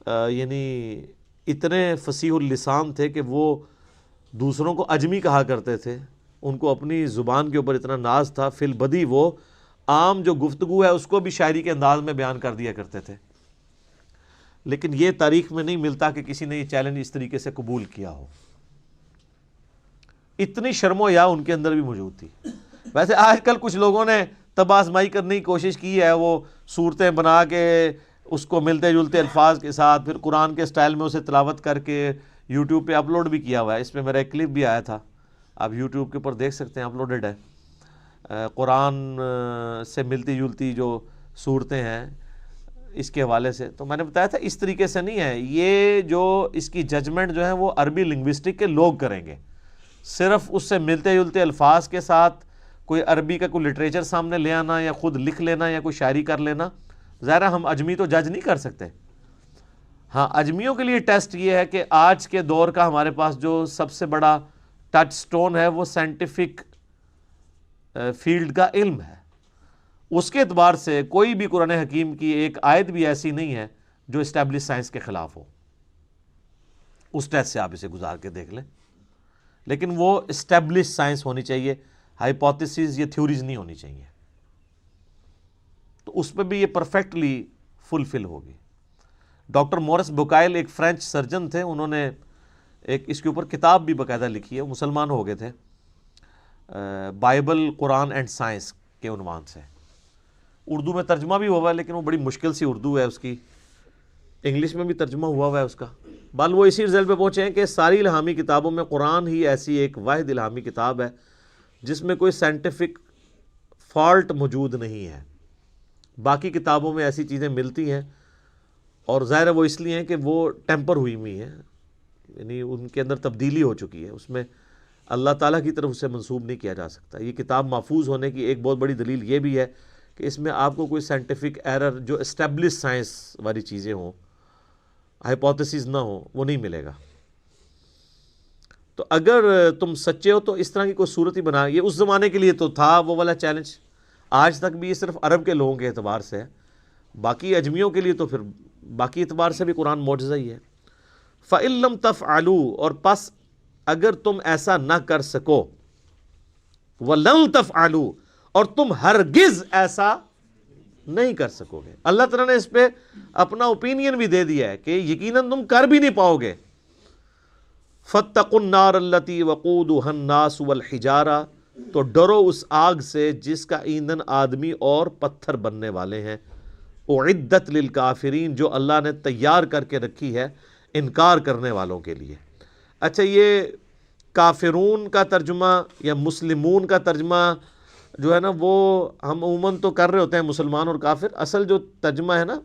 Speaker 1: یعنی اتنے فصیح اللسان تھے کہ وہ دوسروں کو اجمی کہا کرتے تھے، ان کو اپنی زبان کے اوپر اتنا ناز تھا، فی البدی وہ عام جو گفتگو ہے اس کو بھی شاعری کے انداز میں بیان کر دیا کرتے تھے۔ لیکن یہ تاریخ میں نہیں ملتا کہ کسی نے یہ چیلنج اس طریقے سے قبول کیا ہو۔ اتنی شرم و حیا ان کے اندر بھی موجود تھی۔ ویسے آج کل کچھ لوگوں نے طب آزمائی کرنے کی کوشش کی ہے، وہ صورتیں بنا کے اس کو ملتے جلتے الفاظ کے ساتھ پھر قرآن کے سٹائل میں اسے تلاوت کر کے یوٹیوب پہ اپلوڈ بھی کیا ہوا ہے۔ اس پہ میرا ایک کلپ بھی آیا تھا، آپ یوٹیوب کے اوپر دیکھ سکتے ہیں، اپلوڈڈ ہے۔ قرآن سے ملتی جلتی جو صورتیں ہیں اس کے حوالے سے، تو میں نے بتایا تھا اس طریقے سے نہیں ہے یہ، جو اس کی ججمنٹ جو ہے وہ عربی لنگوسٹک کے لوگ کریں گے۔ صرف اس سے ملتے جلتے الفاظ کے ساتھ کوئی عربی کا کوئی لٹریچر سامنے لے آنا یا خود لکھ لینا یا کوئی شاعری کر لینا، ظاہر ہم اجمی تو جج نہیں کر سکتے۔ ہاں، اجمیوں کے لیے ٹیسٹ یہ ہے کہ آج کے دور کا ہمارے پاس جو سب سے بڑا ٹچ سٹون ہے وہ سائنٹیفک فیلڈ کا علم ہے۔ اس کے اعتبار سے کوئی بھی قرآن حکیم کی ایک آیت بھی ایسی نہیں ہے جو اسٹیبلش سائنس کے خلاف ہو۔ اس ٹیسٹ سے آپ اسے گزار کے دیکھ لیں، لیکن وہ اسٹیبلش سائنس ہونی چاہیے، ہائپوتھیسز یا تھیوریز نہیں ہونی چاہیے، تو اس پہ بھی یہ پرفیکٹلی فلفل ہوگی۔ ڈاکٹر مورس بوکائل ایک فرینچ سرجن تھے، انہوں نے ایک اس کے اوپر کتاب بھی باقاعدہ لکھی ہے، مسلمان ہو گئے تھے، بائبل، قرآن اینڈ سائنس کے عنوان سے۔ اردو میں ترجمہ بھی ہوا ہے لیکن وہ بڑی مشکل سی اردو ہے اس کی، انگلش میں بھی ترجمہ ہوا ہے اس کا۔ بل وہ اسی رزلٹ پہ پہنچے ہیں کہ ساری الہامی کتابوں میں قرآن ہی ایسی ایک واحد الہامی کتاب ہے جس میں کوئی سائنٹیفک فالٹ موجود نہیں ہے۔ باقی کتابوں میں ایسی چیزیں ملتی ہیں، اور ظاہر ہے وہ اس لیے ہیں کہ وہ ٹیمپر ہوئی ہیں، یعنی ان کے اندر تبدیلی ہو چکی ہے، اس میں اللہ تعالیٰ کی طرف اسے منسوب نہیں کیا جا سکتا۔ یہ کتاب محفوظ ہونے کی ایک بہت بڑی دلیل یہ بھی ہے کہ اس میں آپ کو کوئی سائنٹیفک ایرر جو اسٹیبلش سائنس والی چیزیں ہوں، ہائپوتھیسز نہ ہوں، وہ نہیں ملے گا۔ تو اگر تم سچے ہو تو اس طرح کی کوئی صورت ہی بنا، یہ اس زمانے کے لیے تو تھا وہ والا چیلنج، آج تک بھی یہ صرف عرب کے لوگوں کے اعتبار سے ہے، باقی اجمیوں کے لیے تو پھر باقی اعتبار سے بھی قرآن معجزہ ہی ہے۔ فَإِن لَمْ تَفْعَلُوا، اور پس اگر تم ایسا نہ کر سکو، وَلَن تَفْعَلُوا، اور تم ہرگز ایسا نہیں کر سکو گے۔ اللہ تعالیٰ نے اس پہ اپنا اوپینین بھی دے دیا ہے کہ یقیناً تم کر بھی نہیں پاؤ گے۔ فَاتَّقُوا النَّارَ الَّتِي وَقُودُهَا النَّاسُ وَالْحِجَارَةُ، تو ڈرو اس آگ سے جس کا ایندھن آدمی اور پتھر بننے والے ہیں۔ اعدت للکافرین، جو اللہ نے تیار کر کے رکھی ہے انکار کرنے والوں کے لیے۔ اچھا، یہ کافرون کا ترجمہ یا مسلمون کا ترجمہ جو ہے نا، وہ ہم عموماً تو کر رہے ہوتے ہیں مسلمان اور کافر، اصل جو ترجمہ ہے نا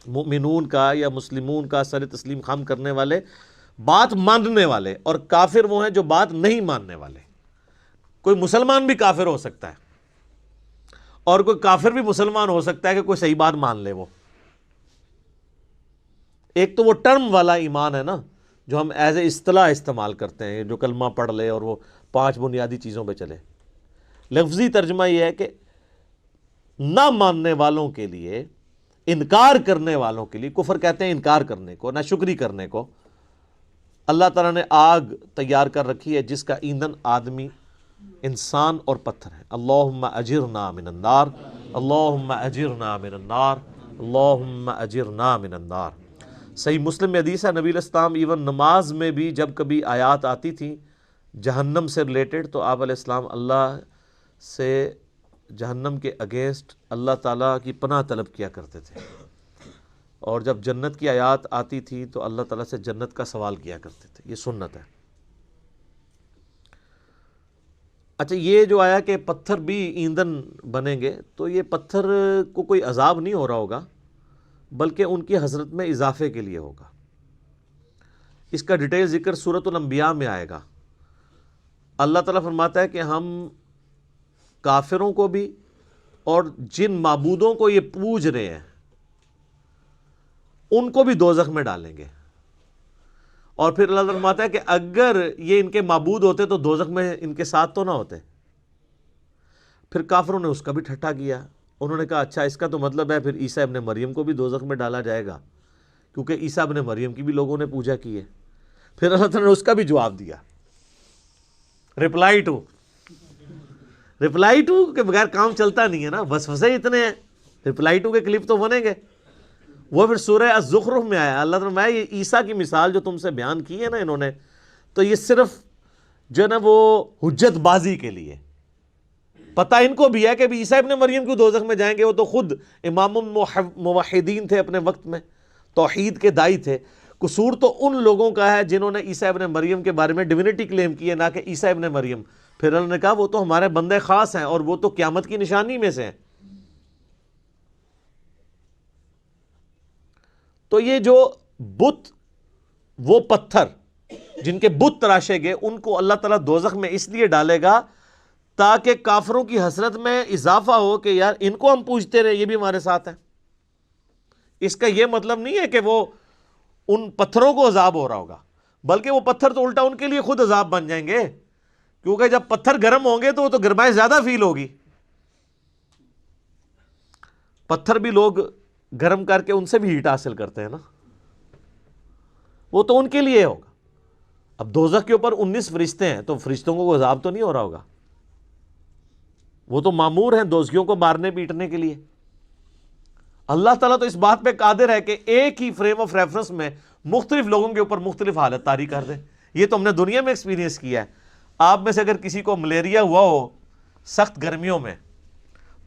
Speaker 1: مؤمنون کا یا مسلمون کا، سر تسلیم خم کرنے والے، بات ماننے والے، اور کافر وہ ہیں جو بات نہیں ماننے والے۔ کوئی مسلمان بھی کافر ہو سکتا ہے، اور کوئی کافر بھی مسلمان ہو سکتا ہے کہ کوئی صحیح بات مان لے۔ وہ ایک تو وہ ٹرم والا ایمان ہے نا جو ہم ایز اے اصطلاح استعمال کرتے ہیں، جو کلمہ پڑھ لے اور وہ 5 بنیادی چیزوں پہ چلے۔ لفظی ترجمہ یہ ہے کہ نہ ماننے والوں کے لیے، انکار کرنے والوں کے لیے، کفر کہتے ہیں انکار کرنے کو، نہ شکری کرنے کو، اللہ تعالیٰ نے آگ تیار کر رکھی ہے جس کا ایندھن آدمی، انسان اور پتھر ہے۔ اللہم اجرنا من النار، اللہم اجرنا من النار، اللہم اجرنا من النار۔ صحیح مسلم میں حدیث ہے، نبی علیہ السلام ایون نماز میں بھی جب کبھی آیات آتی تھیں جہنم سے ریلیٹڈ تو آپ علیہ السلام اللہ سے جہنم کے اگینسٹ اللہ تعالیٰ کی پناہ طلب کیا کرتے تھے، اور جب جنت کی آیات آتی تھی تو اللہ تعالیٰ سے جنت کا سوال کیا کرتے تھے۔ یہ سنت ہے۔ اچھا، یہ جو آیا کہ پتھر بھی ایندھن بنیں گے، تو یہ پتھر کو کوئی عذاب نہیں ہو رہا ہوگا، بلکہ ان کی حسرت میں اضافے کے لیے ہوگا۔ اس کا ڈیٹیل ذکر سورۃ الانبیاء میں آئے گا اللہ تعالیٰ فرماتا ہے کہ ہم کافروں کو بھی اور جن معبودوں کو یہ پوج رہے ہیں ان کو بھی دوزخ میں ڈالیں گے. اور پھر اللہ تعالیٰ فرماتا ہے کہ اگر یہ ان کے معبود ہوتے تو دوزخ میں ان کے ساتھ تو نہ ہوتے. پھر کافروں نے اس کا بھی ٹھٹھا کیا. انہوں نے کہا اچھا اس کا تو مطلب ہے پھر عیسیٰ ابن مریم کو بھی دوزخ میں ڈالا جائے گا، کیونکہ عیسیٰ ابن مریم کی بھی لوگوں نے پوجا کی ہے. پھر اللہ تعالیٰ نے اس کا بھی جواب دیا. رپلائی ٹو کے بغیر کام چلتا نہیں ہے نا، وسوسے اتنے ہیں. رپلائی ٹو کے کلپ تو بنیں گے. وہ پھر سورہ الزخرف میں آیا. اللہ تعالیٰ نے یہ عیسیٰ کی مثال جو تم سے بیان کی ہے نا انہوں نے، تو یہ صرف جو ہے نا وہ حجت بازی کے لیے. پتہ ان کو بھی ہے کہ عیسیٰ ابن مریم کیوں دوزخ میں جائیں گے، وہ تو خود امام موحدین تھے اپنے وقت میں، توحید کے دائی تھے. قصور تو ان لوگوں کا ہے جنہوں نے عیسیٰ ابن مریم کے بارے میں ڈیوینٹی کلیم کی ہے، نہ کہ عیسیٰ ابن مریم. پھر انہوں نے کہا وہ تو ہمارے بندے خاص ہیں اور وہ تو قیامت کی نشانی میں سے ہیں. تو یہ جو بت، وہ پتھر جن کے بت تراشے گئے، ان کو اللہ تعالیٰ دوزخ میں اس لیے ڈالے گا تاکہ کافروں کی حسرت میں اضافہ ہو کہ یار ان کو ہم پوجتے رہے، یہ بھی ہمارے ساتھ ہیں. اس کا یہ مطلب نہیں ہے کہ وہ ان پتھروں کو عذاب ہو رہا ہوگا، بلکہ وہ پتھر تو الٹا ان کے لیے خود عذاب بن جائیں گے، کیونکہ جب پتھر گرم ہوں گے تو وہ تو گرمائش زیادہ فیل ہوگی. پتھر بھی لوگ گرم کر کے ان سے بھی ہیٹ حاصل کرتے ہیں نا، وہ تو ان کے لیے ہوگا. اب دوزخ کے اوپر 19 فرشتے ہیں تو فرشتوں کو کوئی عذاب تو نہیں ہو رہا ہوگا، وہ تو مامور ہیں دوزخیوں کو مارنے پیٹنے کے لیے. اللہ تعالیٰ تو اس بات پہ قادر ہے کہ ایک ہی فریم آف ریفرنس میں مختلف لوگوں کے اوپر مختلف حالت طاری کر دے. یہ تو ہم نے دنیا میں ایکسپیرینس کیا ہے. آپ میں سے اگر کسی کو ملیریا ہوا ہو سخت گرمیوں میں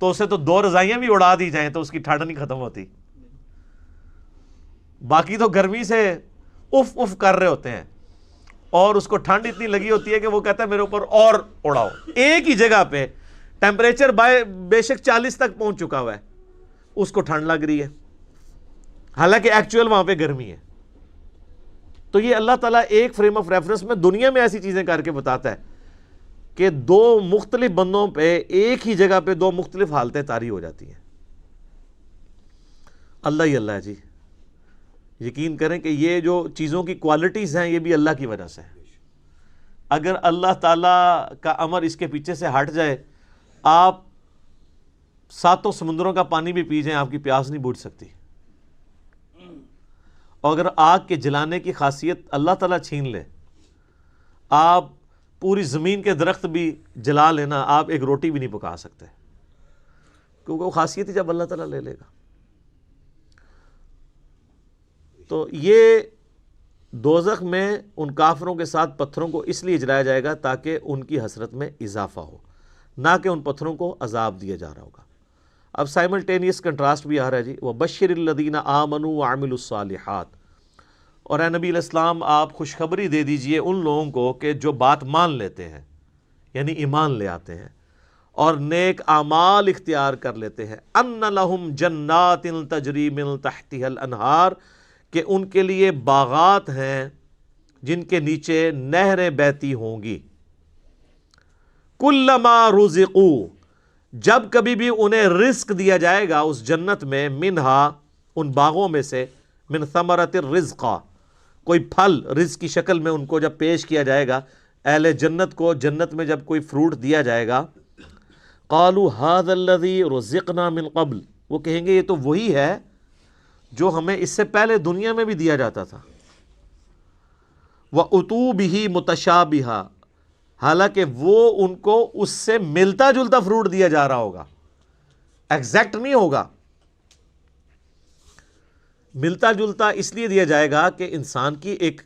Speaker 1: تو اسے تو 2 رضائیاں بھی اڑا دی جائیں تو اس کی ٹھنڈ نہیں ختم ہوتی. باقی تو گرمی سے اف اف کر رہے ہوتے ہیں اور اس کو ٹھنڈ اتنی لگی ہوتی ہے کہ وہ کہتا ہے میرے اوپر اور اڑاؤ. ایک ہی جگہ پہ ٹیمپریچر بے شک 40 تک پہنچ چکا ہوا ہے، اس کو ٹھنڈ لگ رہی ہے، حالانکہ ایکچوئل وہاں پہ گرمی ہے. تو یہ اللہ تعالیٰ ایک فریم آف ریفرنس میں دنیا میں ایسی چیزیں کر کے بتاتا ہے کہ 2 مختلف بندوں پہ ایک ہی جگہ پہ 2 مختلف حالتیں طاری ہو جاتی ہیں. اللہ ہی اللہ ہے جی. یقین کریں کہ یہ جو چیزوں کی کوالٹیز ہیں یہ بھی اللہ کی وجہ سے ہے. اگر اللہ تعالیٰ کا امر اس کے پیچھے سے ہٹ جائے، آپ 7 سمندروں کا پانی بھی پی جائیں آپ کی پیاس نہیں بجھ سکتی. اور اگر آگ کے جلانے کی خاصیت اللہ تعالیٰ چھین لے، آپ پوری زمین کے درخت بھی جلا لینا، آپ ایک روٹی بھی نہیں پکا سکتے، کیونکہ وہ خاصیت ہی جب اللہ تعالیٰ لے لے گا. تو یہ دوزخ میں ان کافروں کے ساتھ پتھروں کو اس لیے جلایا جائے گا تاکہ ان کی حسرت میں اضافہ ہو، نہ کہ ان پتھروں کو عذاب دیا جا رہا ہوگا. اب سائملٹینیس کنٹراسٹ بھی آ رہا ہے جی. وَبَشِّرِ الَّذِينَ آمَنُوا وَعَمِلُوا الصَّالِحَاتِ. اور اے نبی علیہ السلام آپ خوشخبری دے دیجئے ان لوگوں کو کہ جو بات مان لیتے ہیں، یعنی ایمان لے آتے ہیں اور نیک اعمال اختیار کر لیتے ہیں، أَنَّ لَهُمْ جَنَّاتٍ تَجْرِي مِن تَحْتِهَا الْأَنْهَارُ، کہ ان کے لیے باغات ہیں جن کے نیچے نہریں بہتی ہوں گی. كُلَّمَا رُزِقُوا، جب کبھی بھی انہیں رزق دیا جائے گا اس جنت میں، منہا ان باغوں میں سے، من ثمرۃ الرزق، کوئی پھل رزق کی شکل میں ان کو جب پیش کیا جائے گا، اہل جنت کو جنت میں جب کوئی فروٹ دیا جائے گا، قالوا هذا الذي رزقنا من قبل، وہ کہیں گے یہ تو وہی ہے جو ہمیں اس سے پہلے دنیا میں بھی دیا جاتا تھا. وَأُتُوا بِهِ مُتَشَابِهًا، حالانکہ وہ ان کو اس سے ملتا جلتا فروٹ دیا جا رہا ہوگا، ایگزیکٹ نہیں ہوگا. ملتا جلتا اس لیے دیا جائے گا کہ انسان کی ایک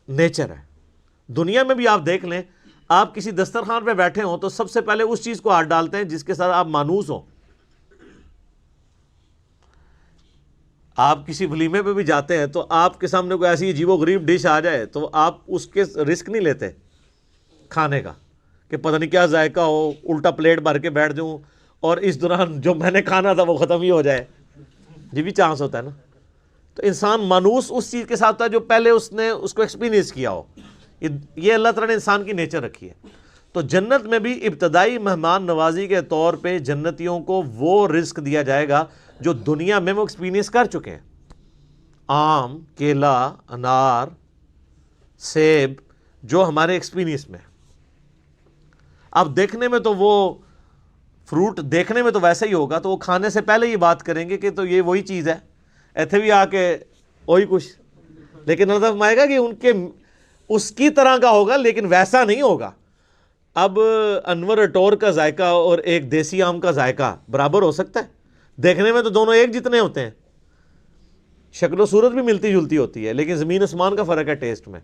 Speaker 1: نیچر ہے. دنیا میں بھی آپ دیکھ لیں، آپ کسی دسترخوان پہ بیٹھے ہوں تو سب سے پہلے اس چیز کو ہاتھ ڈالتے ہیں جس کے ساتھ آپ مانوس ہوں. آپ کسی ولیمے پہ بھی جاتے ہیں تو آپ کے سامنے کوئی ایسی عجیب و غریب ڈش آ جائے تو آپ اس کے رسک نہیں لیتے کھانے کا کہ پتہ نہیں کیا ذائقہ ہو، الٹا پلیٹ بھر کے بیٹھ جاؤں اور اس دوران جو میں نے کھانا تھا وہ ختم ہی ہو جائے. یہ بھی چانس ہوتا ہے نا. تو انسان مانوس اس چیز کے ساتھ ہوتا ہے جو پہلے اس نے اس کو ایکسپیرینس کیا ہو. یہ اللہ تعالیٰ نے انسان کی نیچر رکھی ہے. تو جنت میں بھی ابتدائی مہمان نوازی کے طور پہ جنتیوں کو وہ رزق دیا جائے گا جو دنیا میں وہ ایکسپیرینس کر چکے ہیں. آم، کیلا، انار، سیب، جو ہمارے ایکسپیرینس میں. اب دیکھنے میں تو وہ فروٹ دیکھنے میں تو ویسا ہی ہوگا، تو وہ کھانے سے پہلے یہ بات کریں گے کہ تو یہ وہی چیز ہے، ایتھے بھی آ کے وہی کچھ. لیکن اللہ فرمائے گا کہ ان کے اس کی طرح کا ہوگا لیکن ویسا نہیں ہوگا. اب انور اٹور کا ذائقہ اور ایک دیسی آم کا ذائقہ برابر ہو سکتا ہے؟ دیکھنے میں تو دونوں ایک جتنے ہوتے ہیں، شکل و صورت بھی ملتی جلتی ہوتی ہے، لیکن زمین آسمان کا فرق ہے ٹیسٹ میں.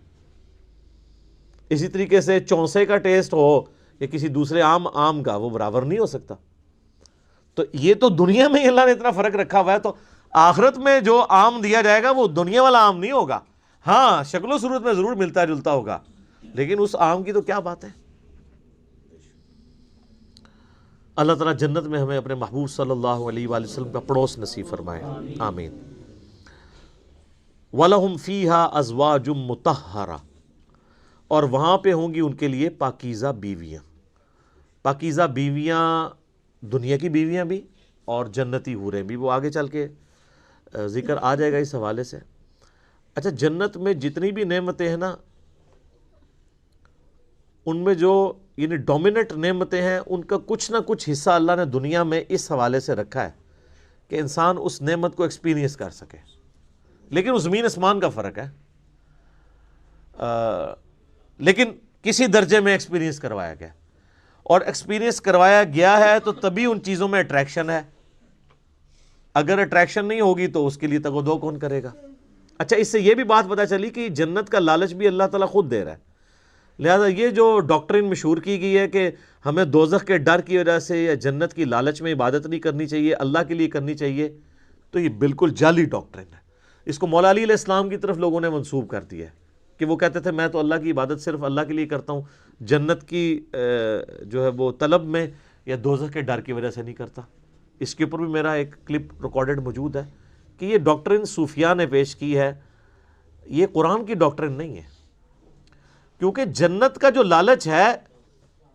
Speaker 1: اسی طریقے سے چونسے کا ٹیسٹ ہو یا کسی دوسرے آم کا، وہ برابر نہیں ہو سکتا. تو یہ تو دنیا میں اللہ نے اتنا فرق رکھا ہوا ہے، تو آخرت میں جو آم دیا جائے گا وہ دنیا والا آم نہیں ہوگا. ہاں شکل و صورت میں ضرور ملتا جلتا ہوگا، لیکن اس آم کی تو کیا بات ہے. اللہ تعالیٰ جنت میں ہمیں اپنے محبوب صلی اللہ علیہ وآلہ وسلم کا پڑوس نصیب فرمائے، آمین. وَلَهُمْ فِيهَا أَزْوَاجٌ مُطَهَّرَةٌ، اور وہاں پہ ہوں گی ان کے لیے پاکیزہ بیویاں. پاکیزہ بیویاں دنیا کی بیویاں بھی اور جنتی حوریں بھی، وہ آگے چل کے ذکر آ جائے گا اس حوالے سے. اچھا، جنت میں جتنی بھی نعمتیں ہیں نا، ان میں جو یعنی ڈومیننٹ نعمتیں ہیں، ان کا کچھ نہ کچھ حصہ اللہ نے دنیا میں اس حوالے سے رکھا ہے کہ انسان اس نعمت کو ایکسپیرینس کر سکے. لیکن وہ زمین آسمان کا فرق ہے، لیکن کسی درجے میں ایکسپیرینس کروایا گیا، اور ایکسپیرینس کروایا گیا ہے تو تبھی ان چیزوں میں اٹریکشن ہے. اگر اٹریکشن نہیں ہوگی تو اس کے لیے تگ و دو کون کرے گا. اچھا، اس سے یہ بھی بات پتہ چلی کہ جنت کا لالچ بھی اللہ تعالیٰ خود دے رہا ہے. لہذا یہ جو ڈاکٹرین مشہور کی گئی ہے کہ ہمیں دوزخ کے ڈر کی وجہ سے یا جنت کی لالچ میں عبادت نہیں کرنی چاہیے، اللہ کے لیے کرنی چاہیے، تو یہ بالکل جعلی ڈاکٹرین ہے. اس کو مولا علی علیہ السلام کی طرف لوگوں نے منسوب کر دیا ہے کہ وہ کہتے تھے میں تو اللہ کی عبادت صرف اللہ کے لیے کرتا ہوں، جنت کی جو ہے وہ طلب میں یا دوزخ کے ڈر کی وجہ سے نہیں کرتا. اس کے اوپر بھی میرا ایک کلپ ریکارڈڈ موجود ہے کہ یہ ڈاکٹرین صوفیاء نے پیش کی ہے، یہ قرآن کی ڈاکٹرین نہیں ہے. کیونکہ جنت کا جو لالچ ہے،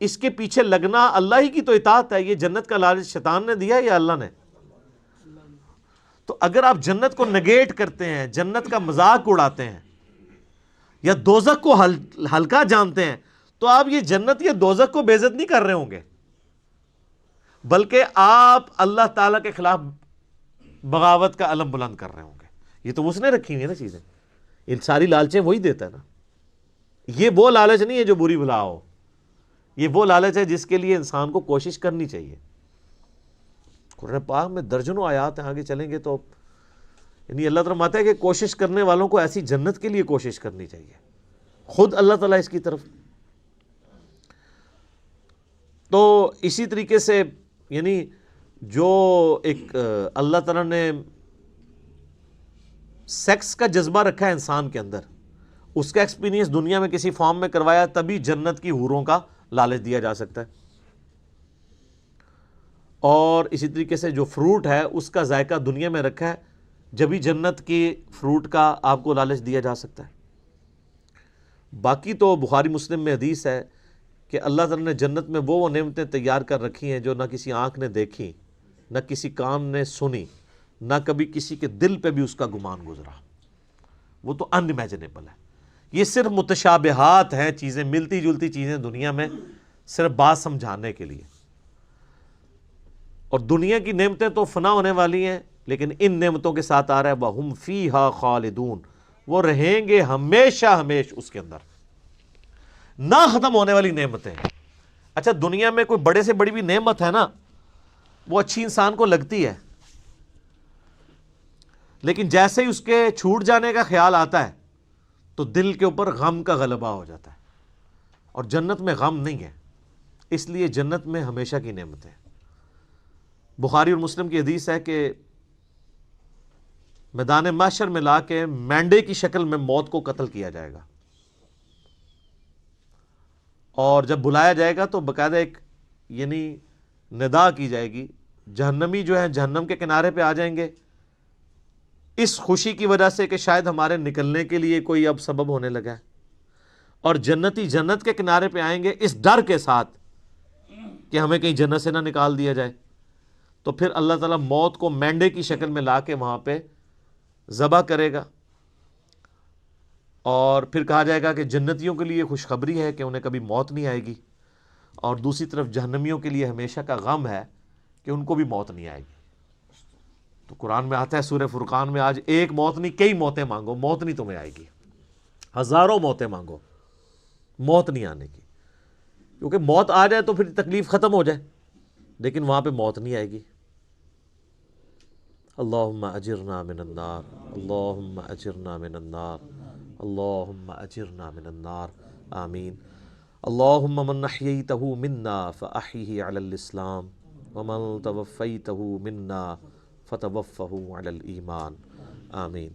Speaker 1: اس کے پیچھے لگنا اللہ ہی کی تو اطاعت ہے. یہ جنت کا لالچ شیطان نے دیا یا اللہ نے؟ تو اگر آپ جنت کو نگیٹ کرتے ہیں، جنت کا مذاق اڑاتے ہیں یا دوزخ کو ہلکا جانتے ہیں، تو آپ یہ جنت یا دوزخ کو بے عزت نہیں کر رہے ہوں گے، بلکہ آپ اللہ تعالیٰ کے خلاف بغاوت کا علم بلند کر رہے ہوں گے. یہ تو اس نے رکھی ہوئی ہے نا چیزیں، یہ ساری لالچیں وہی دیتا ہے نا. یہ وہ لالچ نہیں ہے جو بری بلا ہو، یہ وہ لالچ ہے جس کے لیے انسان کو کوشش کرنی چاہیے. قرآن پاک میں درجنوں آیات ہیں، آگے چلیں گے تو یعنی اللہ تعالیٰ فرماتا ہے کہ کوشش کرنے والوں کو ایسی جنت کے لیے کوشش کرنی چاہیے، خود اللہ تعالیٰ اس کی طرف. تو اسی طریقے سے یعنی جو ایک اللہ تعالیٰ نے سیکس کا جذبہ رکھا ہے انسان کے اندر، اس کا ایکسپیرینس دنیا میں کسی فارم میں کروایا، تبھی جنت کی حوروں کا لالچ دیا جا سکتا ہے. اور اسی طریقے سے جو فروٹ ہے اس کا ذائقہ دنیا میں رکھا ہے، جبھی جنت کی فروٹ کا آپ کو لالچ دیا جا سکتا ہے. باقی تو بخاری مسلم میں حدیث ہے کہ اللہ تعالیٰ نے جنت میں وہ نعمتیں تیار کر رکھی ہیں جو نہ کسی آنکھ نے دیکھی، نہ کسی کان نے سنی، نہ کبھی کسی کے دل پہ بھی اس کا گمان گزرا. وہ تو ان امیجنیبل ہے. یہ صرف متشابہات ہیں، چیزیں ملتی جلتی چیزیں دنیا میں، صرف بات سمجھانے کے لیے. اور دنیا کی نعمتیں تو فنا ہونے والی ہیں، لیکن ان نعمتوں کے ساتھ آ رہا ہے وَهُمْ فِيهَا خَالِدُونَ، وہ رہیں گے ہمیشہ ہمیش اس کے اندر، نہ ختم ہونے والی نعمتیں. اچھا، دنیا میں کوئی بڑے سے بڑی بھی نعمت ہے نا، وہ اچھی انسان کو لگتی ہے، لیکن جیسے ہی اس کے چھوٹ جانے کا خیال آتا ہے تو دل کے اوپر غم کا غلبہ ہو جاتا ہے. اور جنت میں غم نہیں ہے، اس لیے جنت میں ہمیشہ کی نعمتیں. بخاری اور مسلم کی حدیث ہے کہ میدان محشر میں لا کے مینڈے کی شکل میں موت کو قتل کیا جائے گا، اور جب بلایا جائے گا تو باقاعدہ ایک یعنی ندا کی جائے گی. جہنمی جو ہیں جہنم کے کنارے پہ آ جائیں گے اس خوشی کی وجہ سے کہ شاید ہمارے نکلنے کے لیے کوئی اب سبب ہونے لگا ہے، اور جنتی جنت کے کنارے پہ آئیں گے اس ڈر کے ساتھ کہ ہمیں کہیں جنت سے نہ نکال دیا جائے، تو پھر اللہ تعالیٰ موت کو مینڈے کی شکل میں لا کے وہاں پہ ذبح کرے گا، اور پھر کہا جائے گا کہ جنتیوں کے لیے خوشخبری ہے کہ انہیں کبھی موت نہیں آئے گی، اور دوسری طرف جہنمیوں کے لیے ہمیشہ کا غم ہے کہ ان کو بھی موت نہیں آئے گی۔ تو قرآن میں آتا ہے سورہ فرقان میں، آج ایک موت نہیں کئی موتیں مانگو، موت نہیں تمہیں آئے گی، ہزاروں موتیں مانگو، موت نہیں آنے کی، کیونکہ موت آ جائے تو پھر تکلیف ختم ہو جائے، لیکن وہاں پہ موت نہیں آئے گی۔ اللہم اجرنا من النار، اللہم اجرنا من النار، اللہم اجرنا من النار، آمین۔ اللہم من احییتہ منا فاحیہ علی الاسلام ومن توفیتہ منا فتوفہ علی الایمان، آمین۔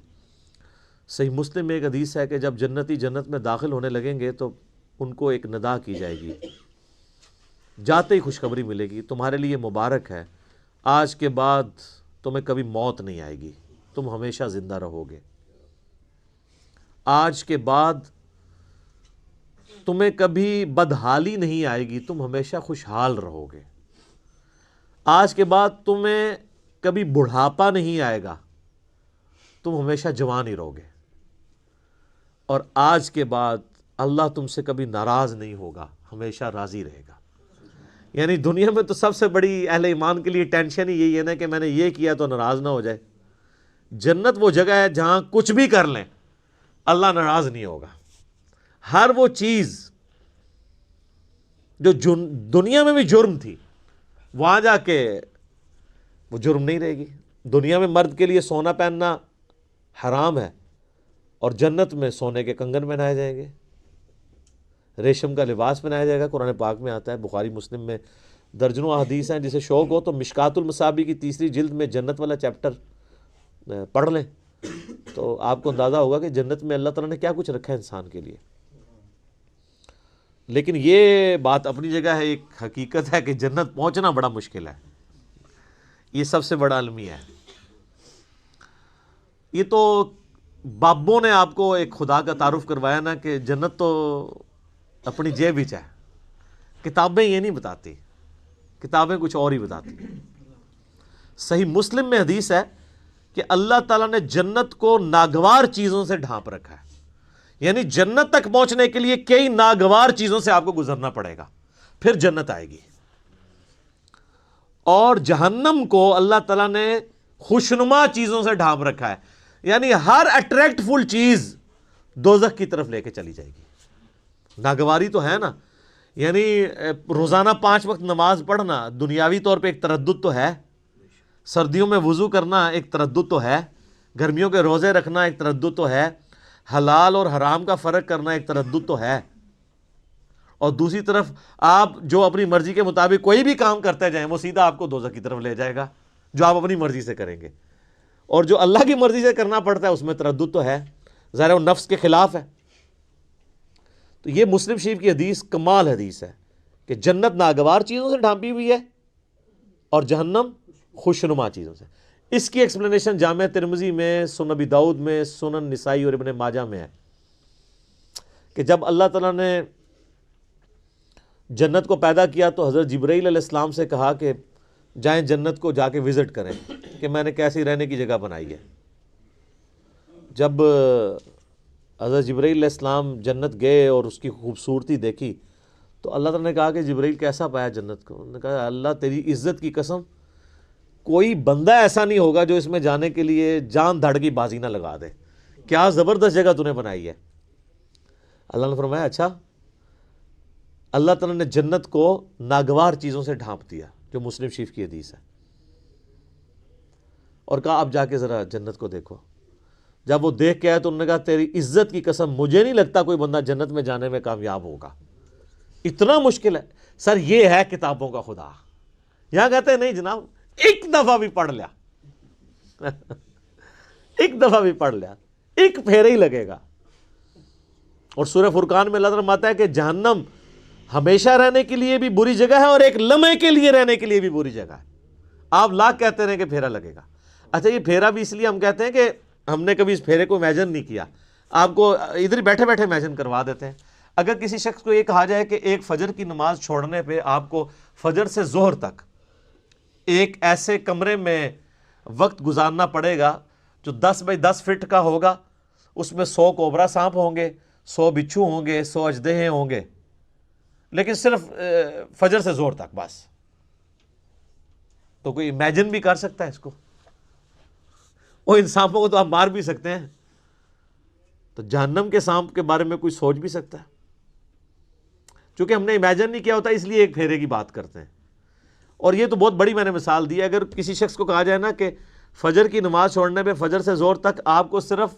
Speaker 1: صحیح مسلم میں ایک حدیث ہے کہ جب جنتی جنت میں داخل ہونے لگیں گے تو ان کو ایک ندا کی جائے گی، جاتے ہی خوشخبری ملے گی، تمہارے لیے مبارک ہے، آج کے بعد تمہیں کبھی موت نہیں آئے گی، تم ہمیشہ زندہ رہو گے، آج کے بعد تمہیں کبھی بدحالی نہیں آئے گی، تم ہمیشہ خوشحال رہو گے، آج کے بعد تمہیں کبھی بڑھاپا نہیں آئے گا، تم ہمیشہ جوان ہی رہو گے، اور آج کے بعد اللہ تم سے کبھی ناراض نہیں ہوگا، ہمیشہ راضی رہے گا۔ یعنی دنیا میں تو سب سے بڑی اہل ایمان کے لیے ٹینشن ہی یہی ہے نا کہ میں نے یہ کیا تو ناراض نہ ہو جائے۔ جنت وہ جگہ ہے جہاں کچھ بھی کر لیں اللہ ناراض نہیں ہوگا، ہر وہ چیز جو دنیا میں بھی جرم تھی وہاں جا کے وہ جرم نہیں رہے گی۔ دنیا میں مرد کے لیے سونا پہننا حرام ہے، اور جنت میں سونے کے کنگن پہنائے جائیں گے، ریشم کا لباس پہنایا جائے گا۔ قرآن پاک میں آتا ہے، بخاری مسلم میں درجنوں احادیث ہیں، جسے شوق ہو تو مشکات المصابیح کی 3 جلد میں جنت والا چیپٹر پڑھ لیں تو آپ کو اندازہ ہوگا کہ جنت میں اللہ تعالیٰ نے کیا کچھ رکھا ہے انسان کے لیے۔ لیکن یہ بات اپنی جگہ ہے، ایک حقیقت ہے کہ جنت پہنچنا بڑا مشکل ہے، یہ سب سے بڑا المیہ ہے۔ یہ تو بابوں نے آپ کو ایک خدا کا تعارف کروایا نا کہ جنت تو اپنی جیب ہی ہے، کتابیں یہ نہیں بتاتی، کتابیں کچھ اور ہی بتاتی۔ صحیح مسلم میں حدیث ہے کہ اللہ تعالیٰ نے جنت کو ناگوار چیزوں سے ڈھانپ رکھا ہے، یعنی جنت تک پہنچنے کے لیے کئی ناگوار چیزوں سے آپ کو گزرنا پڑے گا، پھر جنت آئے گی۔ اور جہنم کو اللہ تعالیٰ نے خوشنما چیزوں سے ڈھانپ رکھا ہے، یعنی ہر اٹریکٹ فل چیز دوزخ کی طرف لے کے چلی جائے گی۔ ناگواری تو ہے نا، یعنی روزانہ 5 وقت نماز پڑھنا دنیاوی طور پہ ایک تردد تو ہے، سردیوں میں وضو کرنا ایک تردد تو ہے، گرمیوں کے روزے رکھنا ایک تردد تو ہے، حلال اور حرام کا فرق کرنا ایک تردد تو ہے، اور دوسری طرف آپ جو اپنی مرضی کے مطابق کوئی بھی کام کرتے جائیں وہ سیدھا آپ کو دوزخ کی طرف لے جائے گا، جو آپ اپنی مرضی سے کریں گے، اور جو اللہ کی مرضی سے کرنا پڑتا ہے اس میں تردد تو ہے، ظاہر وہ نفس کے خلاف ہے۔ تو یہ مسلم شریف کی حدیث کمال حدیث ہے کہ جنت ناگوار چیزوں سے ڈھانپی ہوئی ہے اور جہنم خوشنما چیزوں سے۔ اس کی ایکسپلینیشن جامع ترمذی میں، سنن ابی داؤد میں، سنن نسائی اور ابن ماجہ میں ہے کہ جب اللہ تعالیٰ نے جنت کو پیدا کیا تو حضرت جبرائیل علیہ السلام سے کہا کہ جائیں جنت کو جا کے وزٹ کریں کہ میں نے کیسی رہنے کی جگہ بنائی ہے۔ جب حضرت جبرائیل علیہ السلام جنت گئے اور اس کی خوبصورتی دیکھی تو اللہ تعالیٰ نے کہا کہ جبرائیل کیسا پایا جنت کو؟ انہوں نے کہا اللہ تیری عزت کی قسم کوئی بندہ ایسا نہیں ہوگا جو اس میں جانے کے لیے جان دھڑ کی بازی نہ لگا دے، کیا زبردست جگہ تو نے بنائی ہے۔ اللہ نے فرمایا اچھا، اللہ تعالیٰ نے جنت کو ناگوار چیزوں سے ڈھانپ دیا، جو مسلم شریف کی حدیث ہے، اور کہا اب جا کے ذرا جنت کو دیکھو۔ جب وہ دیکھ کے آئے تو انہوں نے کہا تیری عزت کی قسم مجھے نہیں لگتا کوئی بندہ جنت میں جانے میں کامیاب ہوگا، اتنا مشکل ہے۔ سر یہ ہے کتابوں کا خدا، یہاں کہتے ہیں نہیں جناب ایک دفعہ بھی پڑھ لیا ایک دفعہ بھی پڑھ لیا، ایک پھیرا ہی لگے گا۔ اور سورہ فرقان میں اللہ تعالیٰ فرماتا ہے کہ جہنم ہمیشہ رہنے کے لیے بھی بری جگہ ہے اور ایک لمحے کے لیے رہنے کے لیے بھی بری جگہ ہے۔ آپ لاکھ کہتے رہیں کہ پھیرا لگے گا، اچھا یہ پھیرا بھی اس لیے ہم کہتے ہیں کہ ہم نے کبھی اس پھیرے کو امیجن نہیں کیا، آپ کو ادھر بیٹھے بیٹھے امیجن کروا دیتے ہیں۔ اگر کسی شخص کو یہ کہا جائے کہ ایک فجر کی نماز چھوڑنے پہ آپ کو فجر سے ظہر تک ایک ایسے کمرے میں وقت گزارنا پڑے گا جو 10 بائی 10 فٹ کا ہوگا، اس میں 100 کوبرا سانپ ہوں گے، 100 بچھو ہوں گے، 100 اژدہے ہوں گے، لیکن صرف فجر سے ظہر تک بس، تو کوئی امیجن بھی کر سکتا ہے اس کو؟ وہ ان سانپوں کو تو آپ مار بھی سکتے ہیں، تو جہنم کے سانپ کے بارے میں کوئی سوچ بھی سکتا ہے؟ چونکہ ہم نے امیجن نہیں کیا ہوتا اس لیے ایک پھیرے کی بات کرتے ہیں. اور یہ تو بہت بڑی میں نے مثال دی ہے. اگر کسی شخص کو کہا جائے نا کہ فجر کی نماز چھوڑنے پہ فجر سے ظہر تک آپ کو صرف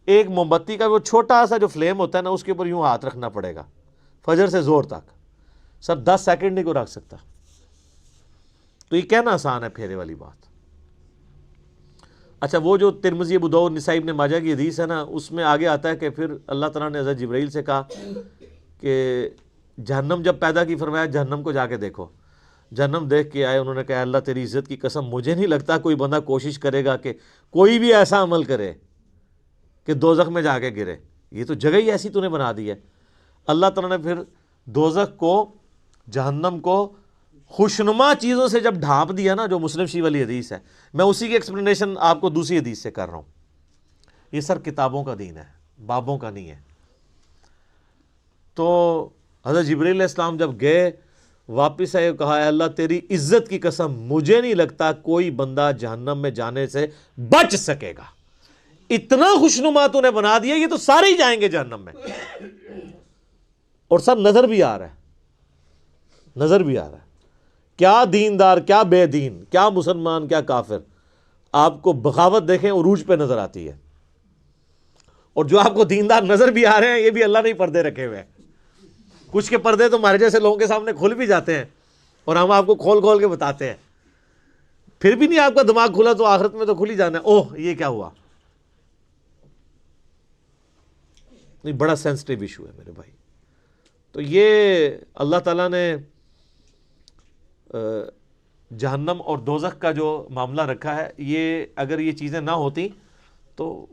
Speaker 1: ایک موم بتی کا وہ چھوٹا سا جو فلیم ہوتا ہے نا اس کے اوپر یوں ہاتھ رکھنا پڑے گا فجر سے ظہر تک، سر 10 سیکنڈ نہیں کو رکھ سکتا. تو یہ کہنا آسان ہے پھیرے والی بات. اچھا وہ جو ترمذی، ابو داؤد، نسائی، ابن ماجہ کی حدیث ہے نا، اس میں آگے آتا ہے کہ پھر اللہ تعالیٰ نے حضرت جبرائیل سے کہا کہ جہنم جب پیدا کی، فرمایا جہنم کو جا کے دیکھو. جہنم دیکھ کے آئے، انہوں نے کہا اللہ تیری عزت کی قسم مجھے نہیں لگتا کوئی بندہ کوشش کرے گا کہ کوئی بھی ایسا عمل کرے کہ دوزخ میں جا کے گرے، یہ تو جگہ ہی ایسی تو نے بنا دی ہے. اللہ تعالیٰ نے پھر دوزخ کو، جہنم کو خوشنما چیزوں سے جب ڈھانپ دیا نا، جو مسلم شریف والی حدیث ہے، میں اسی کی ایکسپلینیشن آپ کو دوسری حدیث سے کر رہا ہوں. یہ سر کتابوں کا دین ہے، بابوں کا نہیں ہے. تو حضرت جبرائیل علیہ السلام جب گئے واپس آئے، کہا اے اللہ تیری عزت کی قسم مجھے نہیں لگتا کوئی بندہ جہنم میں جانے سے بچ سکے گا، اتنا خوشنما تو نے بنا دیا، یہ تو سارے ہی جائیں گے جہنم میں. اور سر نظر بھی آ رہا ہے، نظر بھی آ رہا ہے، کیا دیندار، کیا بے دین، کیا مسلمان، کیا کافر. آپ کو بغاوت دیکھیں عروج پہ نظر آتی ہے. اور جو آپ کو دیندار نظر بھی آ رہے ہیں یہ بھی اللہ نے پردے رکھے ہوئے ہیں. کچھ کے پردے تو ہمارے جیسے لوگوں کے سامنے کھل بھی جاتے ہیں اور ہم آپ کو کھول کھول کے بتاتے ہیں، پھر بھی نہیں آپ کا دماغ کھلا تو آخرت میں تو کھل ہی جانا ہے. اوہ یہ کیا ہوا. نہیں، بڑا سینسٹیو ایشو ہے میرے بھائی. تو یہ اللہ تعالیٰ نے جہنم اور دوزخ کا جو معاملہ رکھا ہے، یہ اگر یہ چیزیں نہ ہوتی تو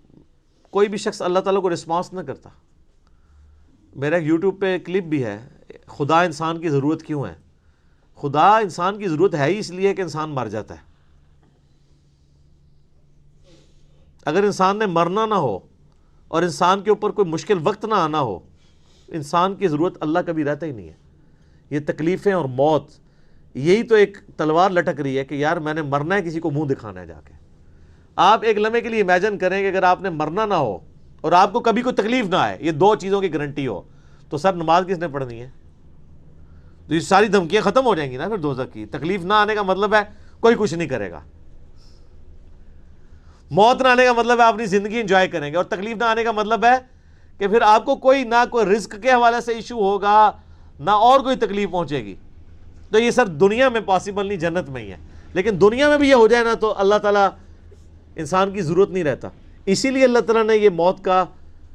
Speaker 1: کوئی بھی شخص اللہ تعالیٰ کو رسپانس نہ کرتا. میرا ایک یوٹیوب پہ کلپ بھی ہے، خدا انسان کی ضرورت کیوں ہے. خدا انسان کی ضرورت ہے ہی اس لیے کہ انسان مر جاتا ہے. اگر انسان نے مرنا نہ ہو اور انسان کے اوپر کوئی مشکل وقت نہ آنا ہو، انسان کی ضرورت اللہ کبھی رہتا ہی نہیں ہے. یہ تکلیفیں اور موت، یہی تو ایک تلوار لٹک رہی ہے کہ یار میں نے مرنا ہے، کسی کو منہ دکھانا ہے جا کے. آپ ایک لمحے کے لیے امیجن کریں کہ اگر آپ نے مرنا نہ ہو اور آپ کو کبھی کوئی تکلیف نہ آئے، یہ دو چیزوں کی گارنٹی ہو، تو سر نماز کس نے پڑھنی ہے؟ تو یہ ساری دھمکیاں ختم ہو جائیں گی نا پھر دوزخ کی. تکلیف نہ آنے کا مطلب ہے کوئی کچھ نہیں کرے گا. موت نہ آنے کا مطلب ہے آپ اپنی زندگی انجوائے کریں گے، اور تکلیف نہ آنے کا مطلب ہے کہ پھر آپ کو کوئی نہ کوئی رزق کے حوالے سے ایشو ہوگا، نہ اور کوئی تکلیف پہنچے گی. تو یہ سر دنیا میں پاسبل نہیں، جنت میں ہی ہے. لیکن دنیا میں بھی یہ ہو جائے نا تو اللہ تعالیٰ انسان کی ضرورت نہیں رہتا. اسی لیے اللہ تعالیٰ نے یہ موت کا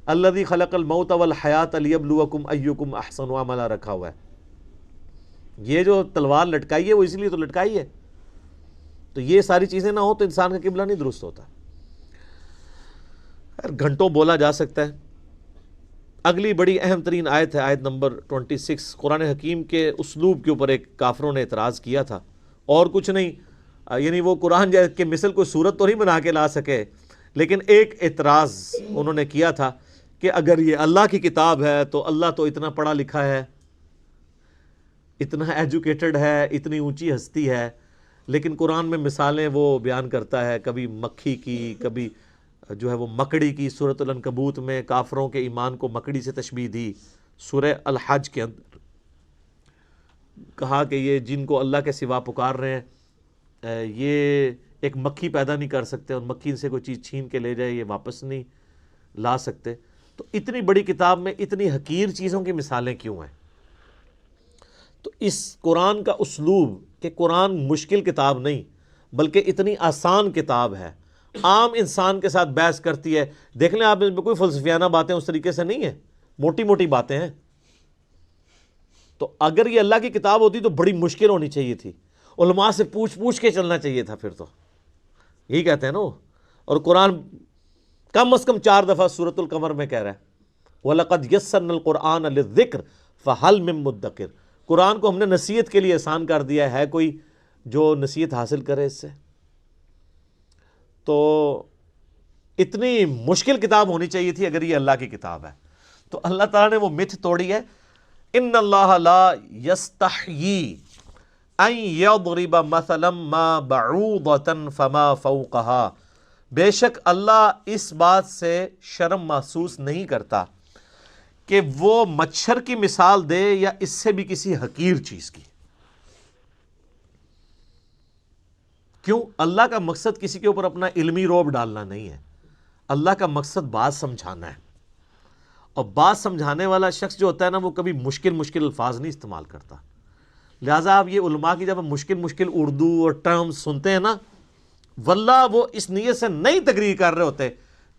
Speaker 1: الذی خلق الموت والحیات لیبلوکم ایکم احسن عملا رکھا ہوا ہے. یہ جو تلوار لٹکائی ہے وہ اس لیے تو لٹکائی ہے. تو یہ ساری چیزیں نہ ہو تو انسان کا قبلہ نہیں درست ہوتا. گھنٹوں بولا جا سکتا ہے. اگلی بڑی اہم ترین آیت ہے آیت نمبر 26. قرآن حکیم کے اسلوب کے اوپر ایک کافروں نے اعتراض کیا تھا، اور کچھ نہیں. یعنی وہ قرآن کے مثل کوئی صورت تو نہیں بنا کے لا سکے، لیکن ایک اعتراض انہوں نے کیا تھا کہ اگر یہ اللہ کی کتاب ہے تو اللہ تو اتنا پڑھا لکھا ہے، اتنا ایجوکیٹڈ ہے، اتنی اونچی ہستی ہے، لیکن قرآن میں مثالیں وہ بیان کرتا ہے، کبھی مکھی کی، کبھی جو ہے وہ مکڑی کی. سورۃ العنکبوت میں کافروں کے ایمان کو مکڑی سے تشبیہ دی. سورہ الحج کے اندر کہا کہ یہ جن کو اللہ کے سوا پکار رہے ہیں یہ ایک مکھی پیدا نہیں کر سکتے، اور مکھی سے کوئی چیز چھین کے لے جائے یہ واپس نہیں لا سکتے. تو اتنی بڑی کتاب میں اتنی حقیر چیزوں کی مثالیں کیوں ہیں؟ تو اس قرآن کا اسلوب کہ قرآن مشکل کتاب نہیں بلکہ اتنی آسان کتاب ہے، عام انسان کے ساتھ بحث کرتی ہے. دیکھ لیں آپ، اس میں کوئی فلسفیانہ باتیں اس طریقے سے نہیں ہیں، موٹی موٹی باتیں ہیں. تو اگر یہ اللہ کی کتاب ہوتی تو بڑی مشکل ہونی چاہیے تھی، علماء سے پوچھ کے چلنا چاہیے تھا. پھر تو یہی کہتے ہیں نا. اور قرآن کم از کم 4 دفعہ سورۃ القمر میں کہہ رہا ہے وَلَقَدْ يَسَّرْنَا الْقُرْآنَ لِلذِّكْرِ فَهَلْ مِن مُدَّكِرٍ، قرآن کو ہم نے نصیحت کے لیے آسان کر دیا ہے کوئی جو نصیحت حاصل کرے اس سے؟ تو اتنی مشکل کتاب ہونی چاہیے تھی اگر یہ اللہ کی کتاب ہے۔ تو اللہ تعالیٰ نے وہ متھ توڑی ہے، ان اللہ لا یستحیی ان یضرب مثلا ما بعوضۃ فما فوقها، بے شک اللہ اس بات سے شرم محسوس نہیں کرتا کہ وہ مچھر کی مثال دے یا اس سے بھی کسی حقیر چیز کی۔ کیوں؟ اللہ کا مقصد کسی کے اوپر اپنا علمی روب ڈالنا نہیں ہے، اللہ کا مقصد بات سمجھانا ہے، اور بات سمجھانے والا شخص جو ہوتا ہے نا وہ کبھی مشکل الفاظ نہیں استعمال کرتا۔ لہٰذا آپ یہ علماء کی جب ہم مشکل اردو اور ٹرمز سنتے ہیں نا، واللہ وہ اس نیت سے نہیں تقریر کر رہے ہوتے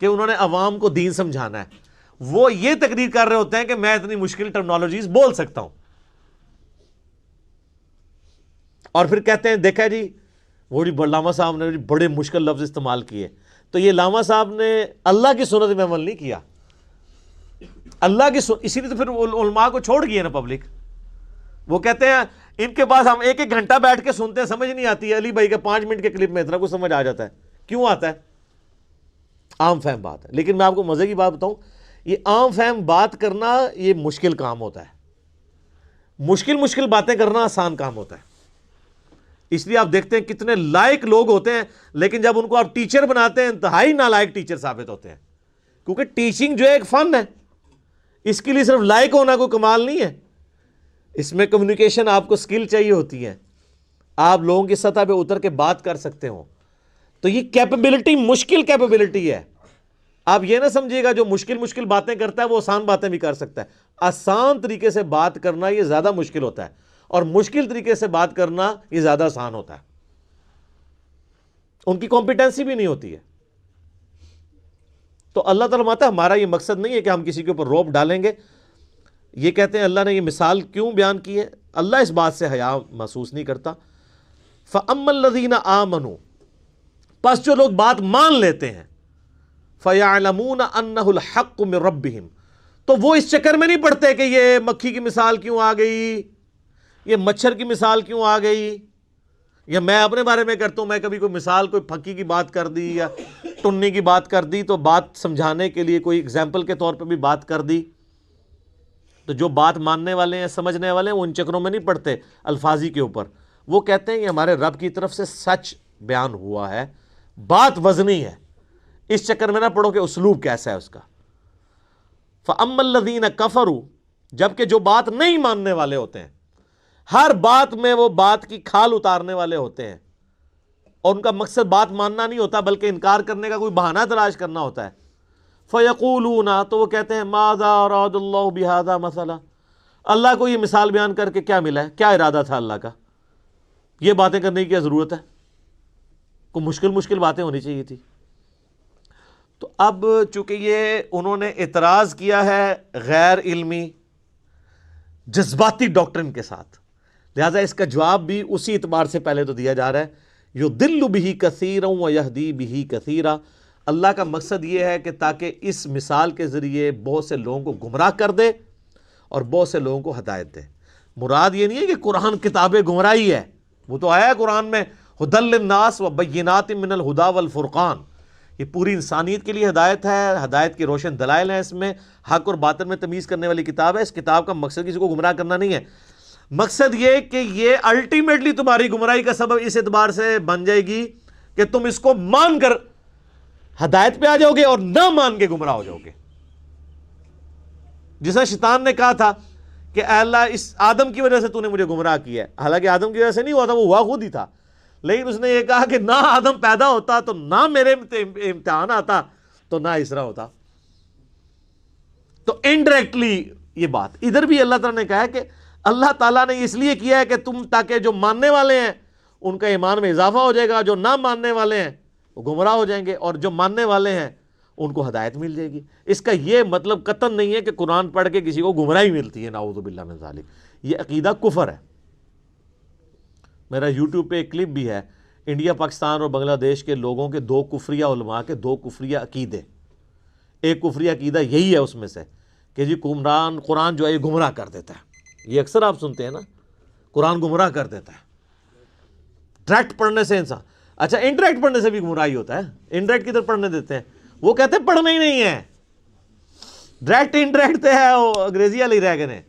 Speaker 1: کہ انہوں نے عوام کو دین سمجھانا ہے، وہ یہ تقریر کر رہے ہوتے ہیں کہ میں اتنی مشکل ٹرمنالوجیز بول سکتا ہوں، اور پھر کہتے ہیں دیکھا جی وہ علامہ صاحب نے بڑے مشکل لفظ استعمال کیے۔ تو یہ علامہ صاحب نے اللہ کی سنت میں عمل نہیں کیا، اللہ کی اسی لیے تو پھر علماء کو چھوڑ گئی ہے نا پبلک۔ وہ کہتے ہیں ان کے پاس ہم ایک گھنٹہ بیٹھ کے سنتے ہیں، سمجھ نہیں آتی ہے، علی بھائی کے 5 منٹ کے کلپ میں اتنا کچھ سمجھ آ جاتا ہے۔ کیوں آتا ہے؟ عام فہم بات ہے۔ لیکن میں آپ کو مزے کی بات بتاؤں، یہ عام فہم بات کرنا یہ مشکل کام ہوتا ہے، مشکل باتیں کرنا آسان کام ہوتا ہے۔ اس لیے آپ دیکھتے ہیں کتنے لائق لوگ ہوتے ہیں، لیکن جب ان کو آپ ٹیچر بناتے ہیں انتہائی نالائق ٹیچر ثابت ہوتے ہیں، کیونکہ ٹیچنگ جو ہے ایک فن ہے، اس کے لیے صرف لائق ہونا کوئی کمال نہیں ہے، اس میں کمیونیکیشن آپ کو سکل چاہیے ہوتی ہے، آپ لوگوں کی سطح پہ اتر کے بات کر سکتے ہوں۔ تو یہ کیپیبلٹی مشکل کیپیبلٹی ہے۔ آپ یہ نہ سمجھیے گا جو مشکل باتیں کرتا ہے وہ آسان باتیں بھی کر سکتا ہے۔ آسان طریقے سے بات کرنا یہ زیادہ مشکل ہوتا ہے، اور مشکل طریقے سے بات کرنا یہ زیادہ آسان ہوتا ہے، ان کی کمپیٹنسی بھی نہیں ہوتی ہے۔ تو اللہ تعالیٰ ماتا ہمارا یہ مقصد نہیں ہے کہ ہم کسی کے اوپر روب ڈالیں گے۔ یہ کہتے ہیں اللہ نے یہ مثال کیوں بیان کی ہے؟ اللہ اس بات سے حیا محسوس نہیں کرتا۔ فَأَمَّا الَّذِينَ آمَنُوا، پس جو لوگ بات مان لیتے ہیں، فَيَعْلَمُونَ أَنَّهُ الْحَقُّ مِن رَبِّهِمْ، تو وہ اس چکر میں نہیں پڑتے کہ یہ مکھی کی مثال کیوں آ گئی، یہ مچھر کی مثال کیوں آ گئی، یا میں اپنے بارے میں کرتا ہوں، میں کبھی کوئی مثال کوئی پھکی کی بات کر دی یا ٹنی کی بات کر دی تو بات سمجھانے کے لیے کوئی اگزامپل کے طور پہ بھی بات کر دی، تو جو بات ماننے والے ہیں سمجھنے والے ہیں وہ ان چکروں میں نہیں پڑتے الفاظی کے اوپر، وہ کہتے ہیں یہ ہمارے رب کی طرف سے سچ بیان ہوا ہے، بات وزنی ہے، اس چکر میں نہ پڑھو کہ اسلوب کیسا ہے اس کا۔ فَأَمَّا الَّذِينَ كَفَرُوا، جبکہ جو بات نہیں ماننے والے ہوتے ہیں، ہر بات میں وہ بات کی کھال اتارنے والے ہوتے ہیں، اور ان کا مقصد بات ماننا نہیں ہوتا بلکہ انکار کرنے کا کوئی بہانہ تلاش کرنا ہوتا ہے۔ فَيَقُولُونَ، تو وہ کہتے ہیں مَاذَا أَرَادَ اللَّهُ بِهَذَا مَثَلًا، اللہ کو یہ مثال بیان کر کے کیا ملا ہے، کیا ارادہ تھا اللہ کا، یہ باتیں کرنے کی کیا ضرورت ہے، کوئی مشکل باتیں ہونی چاہیے تھی۔ تو اب چونکہ یہ انہوں نے اعتراض کیا ہے غیر علمی جذباتی ڈاکٹرن کے ساتھ، لہٰذا اس کا جواب بھی اسی اعتبار سے پہلے تو دیا جا رہا ہے، یضل بہ کثیرا ویہدی بہ کثیرا، اللہ کا مقصد یہ ہے کہ تاکہ اس مثال کے ذریعے بہت سے لوگوں کو گمراہ کر دے اور بہت سے لوگوں کو ہدایت دے۔ مراد یہ نہیں ہے کہ قرآن کتاب گمراہی ہے، وہ تو آیا ہے قرآن میں ھدی للناس وبینات من الھدی والفرقان، یہ پوری انسانیت کے لیے ہدایت ہے، ہدایت کے روشن دلائل ہیں، اس میں حق اور باطل میں تمیز کرنے والی کتاب ہے۔ اس کتاب کا مقصد کسی کو گمراہ کرنا نہیں ہے، مقصد یہ کہ یہ الٹیمیٹلی تمہاری گمراہی کا سبب اس اعتبار سے بن جائے گی کہ تم اس کو مان کر ہدایت پہ آ جاؤ گے اور نہ مان کے گمراہ ہو جاؤ گے۔ جسے شیطان نے کہا تھا کہ اے اللہ اس آدم کی وجہ سے تو نے مجھے گمراہ کیا ہے، حالانکہ آدم کی وجہ سے نہیں ہوا تھا، وہ ہوا خود ہی تھا، لیکن اس نے یہ کہا کہ نہ آدم پیدا ہوتا تو نہ میرے امتحان آتا تو نہ اسرا ہوتا۔ تو انڈائریکٹلی یہ بات ادھر بھی اللہ تعالیٰ نے کہا ہے کہ اللہ تعالیٰ نے اس لیے کیا ہے کہ تم تاکہ جو ماننے والے ہیں ان کا ایمان میں اضافہ ہو جائے گا، جو نہ ماننے والے ہیں وہ گمراہ ہو جائیں گے، اور جو ماننے والے ہیں ان کو ہدایت مل جائے گی۔ اس کا یہ مطلب قطعاً نہیں ہے کہ قرآن پڑھ کے کسی کو گمراہی ملتی ہے، نعوذ باللہ من ذالک، یہ عقیدہ کفر ہے۔ میرا یوٹیوب پہ ایک کلپ بھی ہے، انڈیا پاکستان اور بنگلہ دیش کے لوگوں کے 2 کفریہ علماء کے 2 کفریہ عقیدے۔ ایک کفریہ عقیدہ یہی ہے اس میں سے کہ جی قرآن جو ہے یہ گمراہ کر دیتا ہے. یہ اکثر آپ سنتے ہیں نا، قرآن گمراہ کر دیتا ہے. ڈائریکٹ پڑھنے سے انسان، اچھا انڈائریکٹ پڑھنے سے بھی گمراہی ہوتا ہے. انڈائریکٹ کدھر پڑھنے دیتے ہیں؟ وہ کہتے ہیں پڑھنا ہی نہیں ہے. ڈائریکٹ انڈائریکٹ تو ہے وہ انگریزی والی رہ گئے.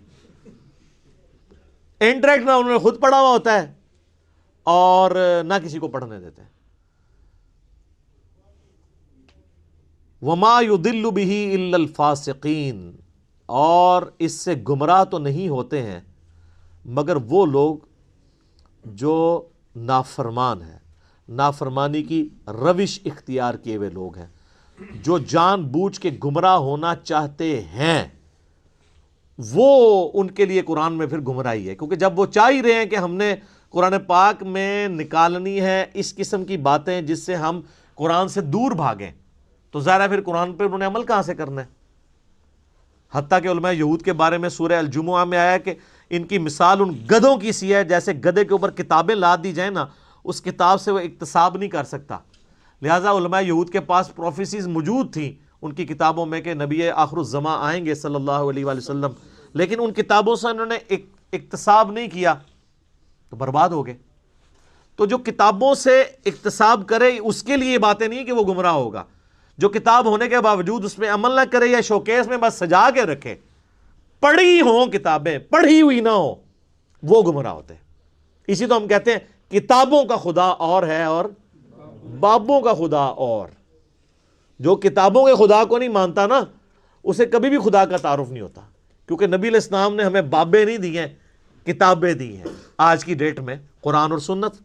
Speaker 1: انڈائریکٹ نہ انہوں نے خود پڑھا ہوا ہوتا ہے اور نہ کسی کو پڑھنے دیتے ہیں. وما يضل به الا الفاسقین، اور اس سے گمراہ تو نہیں ہوتے ہیں مگر وہ لوگ جو نافرمان ہیں، نافرمانی کی روش اختیار کیے ہوئے لوگ ہیں، جو جان بوجھ کے گمراہ ہونا چاہتے ہیں. وہ ان کے لیے قرآن میں پھر گمراہی ہے، کیونکہ جب وہ چاہ ہی رہے ہیں کہ ہم نے قرآن پاک میں نکالنی ہے اس قسم کی باتیں جس سے ہم قرآن سے دور بھاگیں، تو ظاہر ہے پھر قرآن پہ انہوں نے عمل کہاں سے کرنا ہے. حتیٰ کہ علماء یہود کے بارے میں سورہ الجمعہ میں آیا کہ ان کی مثال ان گدھوں کی سی ہے، جیسے گدھے کے اوپر کتابیں لاد دی جائیں نا، اس کتاب سے وہ اکتساب نہیں کر سکتا. لہٰذا علماء یہود کے پاس پروفیسیز موجود تھیں ان کی کتابوں میں کہ نبی آخر الزماں آئیں گے صلی اللہ علیہ وآلہ وسلم، لیکن ان کتابوں سے انہوں نے اکتساب نہیں کیا تو برباد ہو گئے. تو جو کتابوں سے اکتساب کرے اس کے لیے یہ باتیں نہیں کہ وہ گمراہ ہوگا. جو کتاب ہونے کے باوجود اس میں عمل نہ کرے یا شوکیس میں بس سجا کے رکھے، پڑھی ہوں کتابیں پڑھی ہوئی نہ ہو، وہ گمراہ ہوتے ہیں. اسی تو ہم کہتے ہیں کتابوں کا خدا اور ہے اور بابوں کا خدا اور. جو کتابوں کے خدا کو نہیں مانتا نا، اسے کبھی بھی خدا کا تعارف نہیں ہوتا، کیونکہ نبی علیہ السلام نے ہمیں بابیں نہیں دی ہیں، کتابیں دی ہیں. آج کی ڈیٹ میں قرآن اور سنت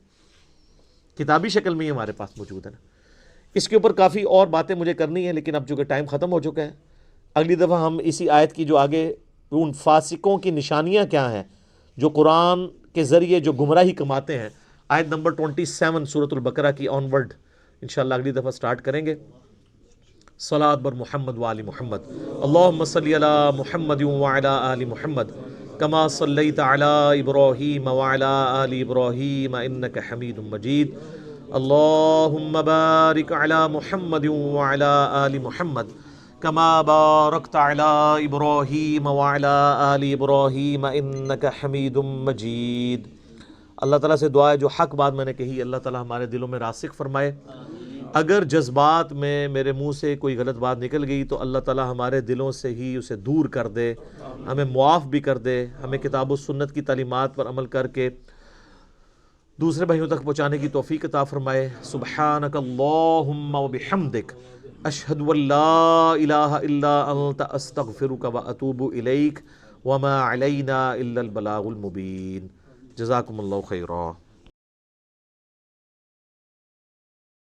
Speaker 1: کتابی شکل میں ہی ہمارے پاس موجود ہے نا. اس کے اوپر کافی اور باتیں مجھے کرنی ہیں، لیکن اب چونکہ ٹائم ختم ہو چکا ہے، اگلی دفعہ ہم اسی آیت کی جو آگے ان فاسقوں کی نشانیاں کیا ہیں جو قرآن کے ذریعے جو گمراہی کماتے ہیں، آیت نمبر 27 سورۃ البقرہ کی آن ورڈ انشاءاللہ اگلی دفعہ سٹارٹ کریں گے. صلاۃ بر محمد وآل محمد. اللہم صلی علی محمد وعلی آل محمد کما صلیت علی ابراہیم وعلی آل ابراہیم انک حمید مجید. اللہم بارک علی محمد وعلی آل محمد کما بارکت علی ابراہیم وعلی آل ابراہیم انک حمید مجید. اللہ تعالیٰ سے دعا ہے جو حق بات میں نے کہی اللہ تعالیٰ ہمارے دلوں میں راسخ فرمائے. اگر جذبات میں میرے منہ سے کوئی غلط بات نکل گئی تو اللہ تعالیٰ ہمارے دلوں سے ہی اسے دور کر دے، ہمیں معاف بھی کر دے، ہمیں کتاب و سنت کی تعلیمات پر عمل کر کے دوسرے بھائیوں تک پہنچانے کی توفیق عطا فرمائے. سبحانک اللہم و بحمدک اشہد ان لا الہ الا انت استغفرک و اتوب الیک وما علینا الا البلاغ المبین. جزاکم اللہ خیرا.